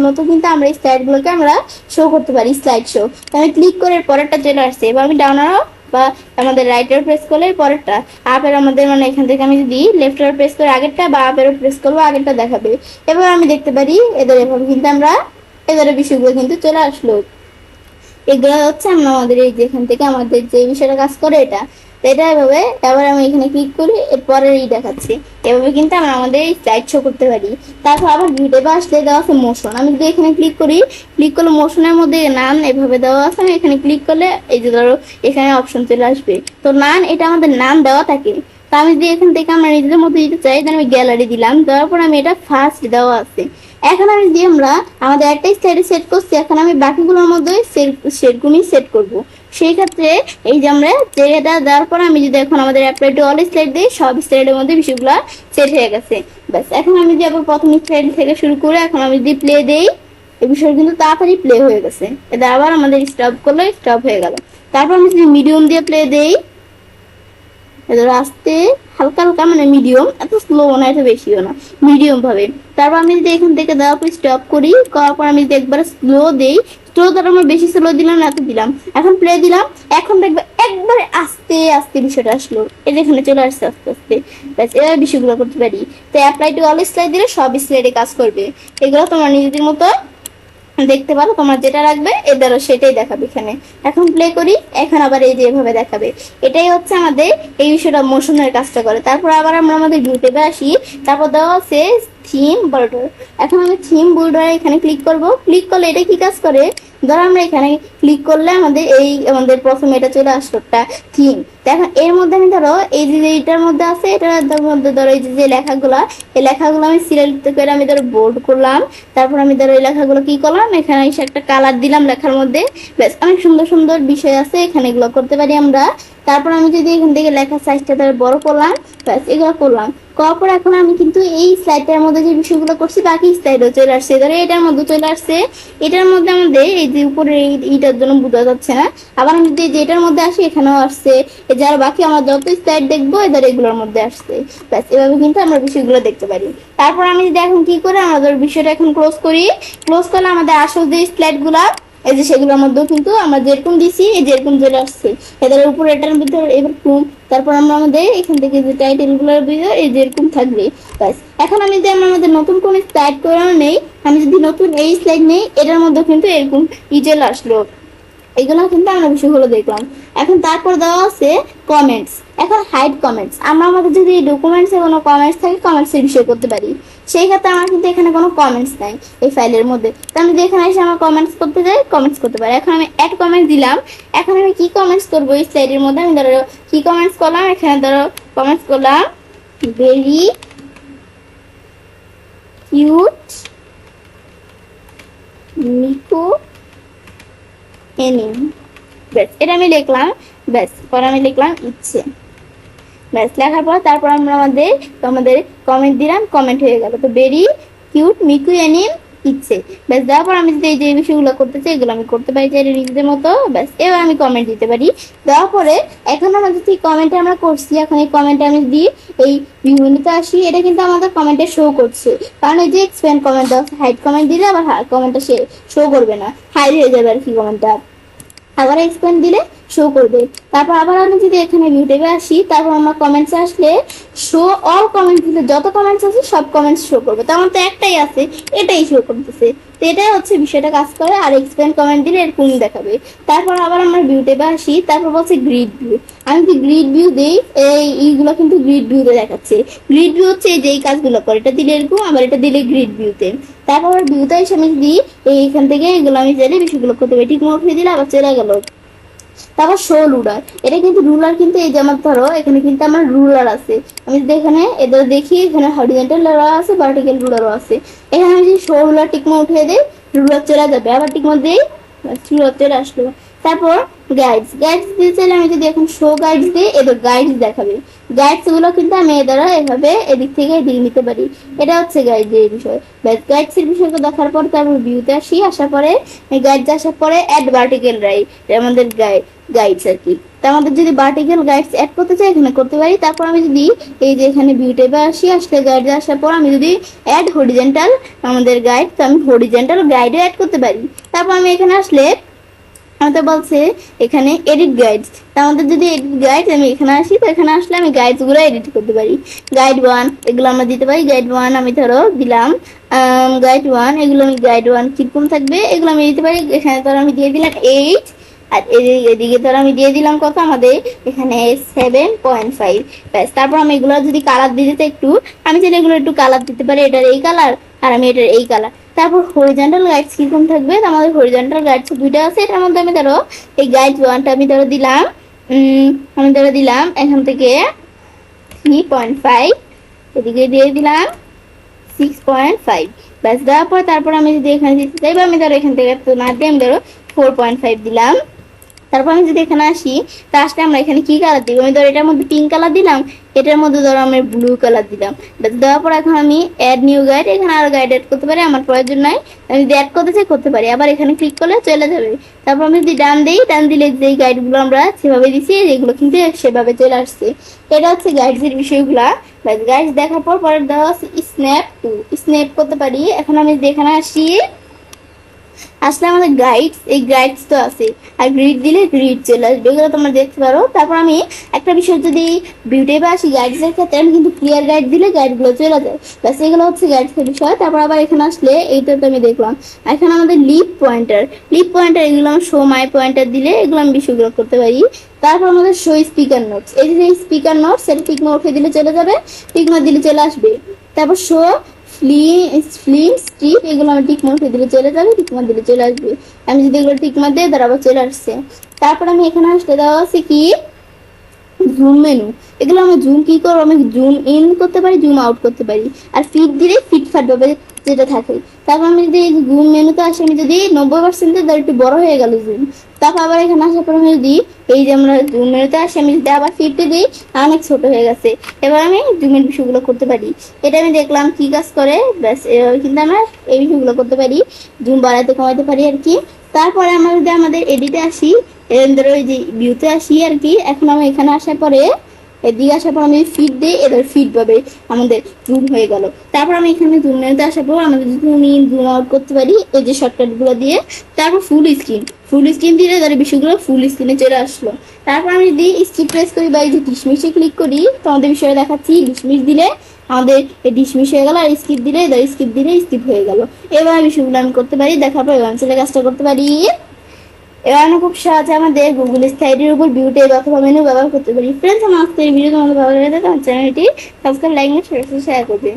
মতো কিন্তু আমরা এই স্লাইডগুলোকে আমরা শো করতে পারি স্লাইড শো। তো আমি ক্লিক করে পরেরটা চলে আসছে। এবার আমি ডাউন আরো বা আমাদের রাইটার প্রেস করলে পরেরটা আপের আমাদের মানে এখান থেকে আমি যদি লেফট আর প্রেস করে আগেরটা বা আপেরও প্রেস করবো আগেরটা দেখাবে। এবার আমি দেখতে পারি এদের এভাবে কিন্তু আমরা এদের বিষয়গুলো কিন্তু চলে আসলো। এগুলো হচ্ছে আমরা আমাদের এই যেখান থেকে আমাদের যে বিষয়টা কাজ করে এটা এভাবে। এবার আমি এখানে ক্লিক করি এরপরে দেখাচ্ছি। এভাবে কিন্তু আমরা আমাদের এই স্লাইড শো করতে পারি। তারপর আবার ভিডিওতে আসলে দেওয়া আছে মোশন। আমি যদি এখানে ক্লিক করি, ক্লিক করলে মোশনের মধ্যে নান এভাবে দেওয়া আছে। আমি এখানে ক্লিক করলে এই যে ধরো এখানে অপশন চলে আসবে। তো নান এটা আমাদের নাম দেওয়া থাকে। তো আমি যদি এখান থেকে আমরা নিজেদের মতো দিতে চাই তাহলে আমি গ্যালারি দিলাম, দেওয়ার পর আমি এটা ফার্স্ট দেওয়া আছে। এখন আমি যদি আমরা আমাদের একটাই স্লাইডে সেট করছি, এখন আমি বাকিগুলোর মধ্যে সেটগুলি সেট করব। সেই ক্ষেত্রে এই যে আমরা জায়গাটা দেওয়ার পর আমি যদি এখন আমাদের অ্যাপ্লাই টু অল স্লাইড দিই সব স্লাইডের মধ্যে বিষয়গুলো সেট হয়ে গেছে। ব্যাস এখন আমি যাব প্রথম স্লাইড থেকে শুরু করে এখন আমি যদি প্লে দেই এই বিষয় কিন্তু তাড়াতাড়ি প্লে হয়ে গেছে। এটা আবার আমাদের স্টপ করলে স্টপ হয়ে গেল। তারপর আমি যদি মিডিয়াম দিয়ে প্লে দেই এদের আস্তে হালকা হালকা মানে মিডিয়াম, এত স্লো না এত বেশিও না, মিডিয়াম ভাবে। তারপর আমি যদি এখান থেকে দেওয়ার পর স্টপ করি, করার পর আমি যদি একবারে স্লো দেই, স্লো দ্বারা আমরা বেশি স্লো দিলাম না এত দিলাম, এখন প্লে দিলাম, এখন দেখবে একবারে আস্তে আস্তে বিষয়টা আসলো। এই যেখানে চলে আসছে আস্তে আস্তে। ব্যাস এবার বিষয়গুলো করতে পারি। তো অ্যাপ্লাই টু অল স্লাইড দিলে সব স্লাইডে কাজ করবে। এগুলো তোমার নিজেদের মতো দেখতে পারো, তোমার যেটা রাখবে এদেরও সেটাই দেখাবে এখানে। এখন প্লে করি, এখন আবার এই যে এভাবে দেখাবে। এটাই হচ্ছে আমাদের এই বিষয়টা মোশনের কাজটা করে। তারপর আবার আমরা আমাদের ভিউ ট্যাবে আসি। তারপর দেওয়া আছে থিম বর্ডার। এখন আমি থিম বর্ডার এখানে ক্লিক করব। ক্লিক করলে এটা কি কাজ করে, ধরো আমরা এখানে ক্লিক করলে আমাদের প্রথমে এটা চলে আসলো একটা থিম। দেখো এর মধ্যে আমি ধরো এই যে এটার মধ্যে আছে এটার মধ্যে ধরো এই যে লেখাগুলো এই লেখাগুলো আমি সিলেক্ট করে আমি ধরো বোল্ড করলাম। তারপর আমি ধরো এই লেখাগুলো কি করলাম এখানে এসে একটা কালার দিলাম লেখার মধ্যে। ব্যাস অনেক সুন্দর সুন্দর বিষয় আছে এখানে, এগুলো করতে পারি আমরা। তারপর আমি যদি এখান থেকে লেখার সাইজটা তাহলে বড় করলাম, ব্যাস এগুলো করলাম। করার পর এখন আমি কিন্তু এই স্লাইডটার মধ্যে যে বিষয়গুলো করছি বাকি স্লাইডও চলে আসছে, ধরো এটার মধ্যে চলে আসছে। এটার মধ্যে আমাদের এই যে উপরে এইটার জন্য বোঝা যাচ্ছে না, আবার আমি যদি এটার মধ্যে আসি এখানেও আসছে। যার বাকি আমরা যত স্লাইড দেখবো এদের এগুলোর মধ্যে আসছে। ব্যাস এভাবে কিন্তু আমরা বিষয়গুলো দেখতে পারি। তারপর আমি যদি এখন কি করে আমাদের বিষয়টা এখন ক্লোজ করি, ক্লোজ করলে আমাদের আসল যে স্লাইড গুলা এই যে সেগুলোর মধ্যেও কিন্তু আমরা যেরকম দিছি এই যেরকম চলে আসছে, এদের উপর এটার ভিতর এরকম। তারপর আমরা আমাদের এখান থেকে যে টাইটেল গুলোর ভিতর এই যেরকম থাকবে। ব্যাস এখন আমি যদি আমরা আমাদের নতুন কোন স্লাইড করে নেই, আমি যদি নতুন এই স্লাইড নেই এটার মধ্যে কিন্তু এরকম চলে আসলো। এগুলো কিন্তু আমরা বিষয়গুলো দেখলাম। এখন তারপর দেওয়া আছে কমেন্টস। এখন হাইড কমেন্টস, আমরা আমাদের যদি ডকুমেন্টসে কোনো কমেন্টস থাকে কমেন্টসের বিষয় করতে পারি। সেই ক্ষেত্রে আমার কিন্তু এখানে কোনো কমেন্টস নাই এই ফাইলের মধ্যে, তো আমি যদি এখানে এসে আমার কমেন্টস করতে যাই কমেন্টস করতে পারি। এখন আমি অ্যাড কমেন্ট দিলাম, এখন আমি কি কমেন্টস করবো এই স্লাইডের মধ্যে, আমি ধরো কি কমেন্টস করলাম, এখানে ধরো কমেন্টস করলাম ভেরি কিউট মিকু এনিম। ব্যাস এটা আমি লিখলাম, ব্যাস পরে আমি লিখলাম ইচ্ছে। ব্যাস লেখার পর তারপর আমরা আমাদের কমেন্ট দিলাম, কমেন্ট হয়ে গেল। তো ভেরি কিউট মিকু এনিম ইচ্ছে। ব্যাস দেওয়ার পর আমি যদি এই যে বিষয়গুলো করতে চাই এগুলো আমি করতে পারি চাই নিজেদের মতো। ব্যাস এবার আমি কমেন্ট দিতে পারি। দেওয়ার পরে এখন আমাদের যে কমেন্টে আমরা করছি, এখন এই কমেন্টে আমি যদি এই ভিউতে আসি এটা কিন্তু আমাদের কমেন্টে শো করছে, কারণ এই যে এক্সপ্যান্ড কমেন্ট দেওয়া হাইড কমেন্ট দিলে আবার কমেন্টটা শো করবে না, হাইড হয়ে যাবে আর কি কমেন্টটা। আবার এক্সপ্যান্ড দিলে শো করবে। তারপর আবার আমি যদি এখানে ভিউ ট্যাবে আসি, তারপর আমার কমেন্টস আসলে শো অল কমেন্টস দিলে যত কমেন্টস আছে সব কমেন্টস শো করবে। তেমন তো একটাই আছে, এটাই শো করতেছে। তো এটাই হচ্ছে বিষয়টা কাজ করে। আর এক্সপ্যান্ড কমেন্ট দিলে এরকম দেখাবে। তারপর আবার আমরা ভিউ ট্যাবে আসি, তারপর বলছে গ্রিড ভিউ। আমি যদি গ্রিড ভিউ দিই এইগুলো কিন্তু গ্রিড ভিউতে দেখাচ্ছে। গ্রিড ভিউ হচ্ছে যে এই কাজগুলো করে, এটা দিলে এরকম, আবার এটা দিলে গ্রিড ভিউতে। তারপর ভিউতে এসে আমি যদি এইখান থেকে এগুলো আমি চাইলে বিষয়গুলো করতে পারি, ঠিক মতো উঠিয়ে দিলে আবার চলে গেল। তারপর শো রুলার, এটা কিন্তু রুলার কিন্তু এই যে আমার ধরো এখানে কিন্তু আমার রুলার আছে। আমি যদি এখানে এদের দেখি এখানে হরিজন্টাল রুলার আছে, ভার্টিক্যাল রুলারও আছে। এখানে আমি যদি শো রুলার টিকমা উঠিয়ে দিই রুলার চলে যাবে, আবার টিকমা দিই রুলার চলে আসলো। তারপর গাইডস দিতে চাইলে আমি যদি এখন শো গাইডস দিই এদের গাইডস দেখাবে। গাইডস গুলো কিন্তু আমি এ দ্বারা এভাবে এদিক থেকে এদিকে নিতে পারি। এটা হচ্ছে গাইডের বিষয়। গাইডস এর বিষয়কে দেখার পর তারপর ভিউতে আসি, আসার পরে গাইডস আসার পরে অ্যাড ভার্টিক্যাল রাইট আমাদের গাইডস আর কি। তো আমাদের যদি ভার্টিক্যাল গাইডস অ্যাড করতে চাই এখানে করতে পারি। তারপর আমি যদি এই যে এখানে ভিউ ট্যাবে আসি, আসলে গাইড আসার পর আমি যদি অ্যাড হরিজন্টাল আমাদের গাইড, তো আমি হরিজন্টাল গাইডে অ্যাড করতে পারি। তারপর আমি এখানে আসলে আমাদের বলছে এখানে এডিট গাইডস, আমাদের যদি এডিট গাইড আমি এখানে আসি, তো এখানে আসলে আমি গাইডস গুলো এডিট করতে পারি। গাইড 1 এগুলো আমরা দিতে পারি। গাইড 1 আমি ধরো দিলাম গাইড 1, এগুলো আমি গাইড 1 কিরকম থাকবে এগুলো আমি দিতে পারি। এখানে ধরো আমি দিয়ে দিলাম 8, আর এদিকে ধরো আমি দিয়ে দিলাম কত আমাদের এখানে 7.5। ব্যাস তারপর আমি এগুলো যদি কালার দিতে চাই একটু, আমি চাইলে এগুলো একটু কালার দিতে পারি, এটার এই কালার আর আমি এটার এই কালার। তারপর হরিজন্টাল গাইডস কিরকম থাকবে, আমাদের হরিজন্টাল গাইডস দুইটা আছে, এটার মধ্যে আমি ধরো এই গাইড 1টা আমি ধরো দিলাম আমি ধরো দিলাম এখান থেকে 3.5, এদিকে দিয়ে দিলাম 6.5। ব্যাস দেওয়ার পর তারপর আমি যদি এখানে দিতে চাই বা আমি ধরো এখান থেকে তো না দিয়ে আমি ধরো 4.5 দিলাম। তারপর আমি যদি এখানে আসি, তা আসলে আমরা এখানে কি কালার দিব, আমি ধরো এটার মধ্যে পিঙ্ক কালার দিলাম, এটার মধ্যে ধরো আমি ব্লু কালার দিলাম। দেওয়ার পর এখন আমি অ্যাড নিউ গাইড, এখানে আরো গাইড অ্যাড করতে পারি, আমার প্রয়োজন নাই। আমি যদি অ্যাড করতে চাই করতে পারি, আবার এখানে ক্লিক করলে চলে যাবে। তারপর আমি যদি ডান দিই, ডান দিলে যেই গাইডগুলো আমরা সেভাবে দিচ্ছি যেগুলো কিন্তু সেভাবে চলে আসছে। এটা হচ্ছে গাইডসের বিষয়গুলা। গাইডস দেখার পর পরে দেওয়া আছে স্ন্যাপ টু, স্ন্যাপ করতে পারি। এখন আমি যদি এখানে আসি, আসলে আমাদের গাইডস এই গাইডস তো আছে, আর গ্রিড দিলে গ্রিড চলে আসবে, এগুলো তোমরা দেখতে পারো। তারপর আমি একটা বিষয় যদি বিউটিতে আসি গাইডসের ক্ষেত্রে আমি কিন্তু ক্লিয়ার গাইড দিলে গাইডগুলো চলে যায়। ব্যাস এগুলো হচ্ছে গাইডসের বিষয়। তারপর আবার এখানে আসলে এইটা তো আমি দেখলাম, এখানে আমাদের লিপ পয়েন্টার এগুলো আমি শো মাই পয়েন্টার দিলে এগুলো আমি বিষয়গুলো করতে পারি। তারপর আমাদের শো স্পিকার নোটস, এই যে স্পিকার নোটস এটা টিকমা উঠে দিলে চলে যাবে, টিকমা দিলে চলে আসবে। তারপর শো ফিল্ম স্ট্রিপ এগুলো আমি টিকমা উঠে দিলে চলে যাবে, টিকমা দিলে চলে আসবে। আমি যদি এগুলো টিকমা দিই তার আবার চলে আসছে। তারপর আমি এখানে আসতে দেওয়া আছে কি জুম মেনু, এগুলো আমি জুম কি করবো, আমি জুম ইন করতে পারি, জুম আউট করতে পারি। আর ফিট দিলে ফিটফাট ভাবে যেটা থাকে। তারপর আমি যদি জুম মেনুতে আসি, আমি যদি 90% ধর একটু বড় হয়ে গেল জুম, তারপর আবার এখানে আসার পর আমি যদি এই যে আমরা জুম মেনুতে আসি, আমি যদি আবার 50 দিই, অনেক ছোট হয়ে গেছে। এবার আমি জুমের বিষয়গুলো করতে পারি। এটা আমি দেখলাম কি কাজ করে, ব্যাস এভাবে কিন্তু আমরা এই বিষয়গুলো করতে পারি, জুম বাড়াতে কমাতে পারি আর কি। তারপরে আমরা যদি আমাদের এডিটে আসি, ধরো ওই যে ভিউতে আসি আর কি, এখন আমি এখানে আসার পরে এদিকে আসার পর আমি ফিট দিই, এদের ফিট পাবে আমাদের জুম হয়ে গেল। তারপর আমি এখানে জুম মেনুতে আসার পর আমাদের জুম ইন জুম আউট করতে পারি এই যে শর্টকাটগুলো দিয়ে। তারপর ফুল স্ক্রিন দিলে তাদের বিষয়গুলো ফুল স্ক্রিনে চলে আসলো। তারপর আমি যদি স্কিপ প্রেস করি বা এই যে ডিসমিসে ক্লিক করি, তোমাদের বিষয়ে দেখাচ্ছি। ডিসমিস দিলে আমাদের এই ডিসমিস হয়ে গেল, আর স্কিপ দিলে স্কিপ হয়ে গেল। এবার বিষয়গুলো আমি করতে পারি, দেখার পর ওয়ানসেলে কাজটা করতে পারি। এবার আমরা খুব সহজে আমাদের গুগল স্লাইডের উপর ভিউ টেব অথবা মেনু ব্যবহার করতে পারি। ফ্রেন্ডস, আমার আজকের ভিডিও তোমাদের ভালো লেগে থাকে আমার চ্যানেলটি সাবস্ক্রাইব, লাইক, শেয়ার করবে।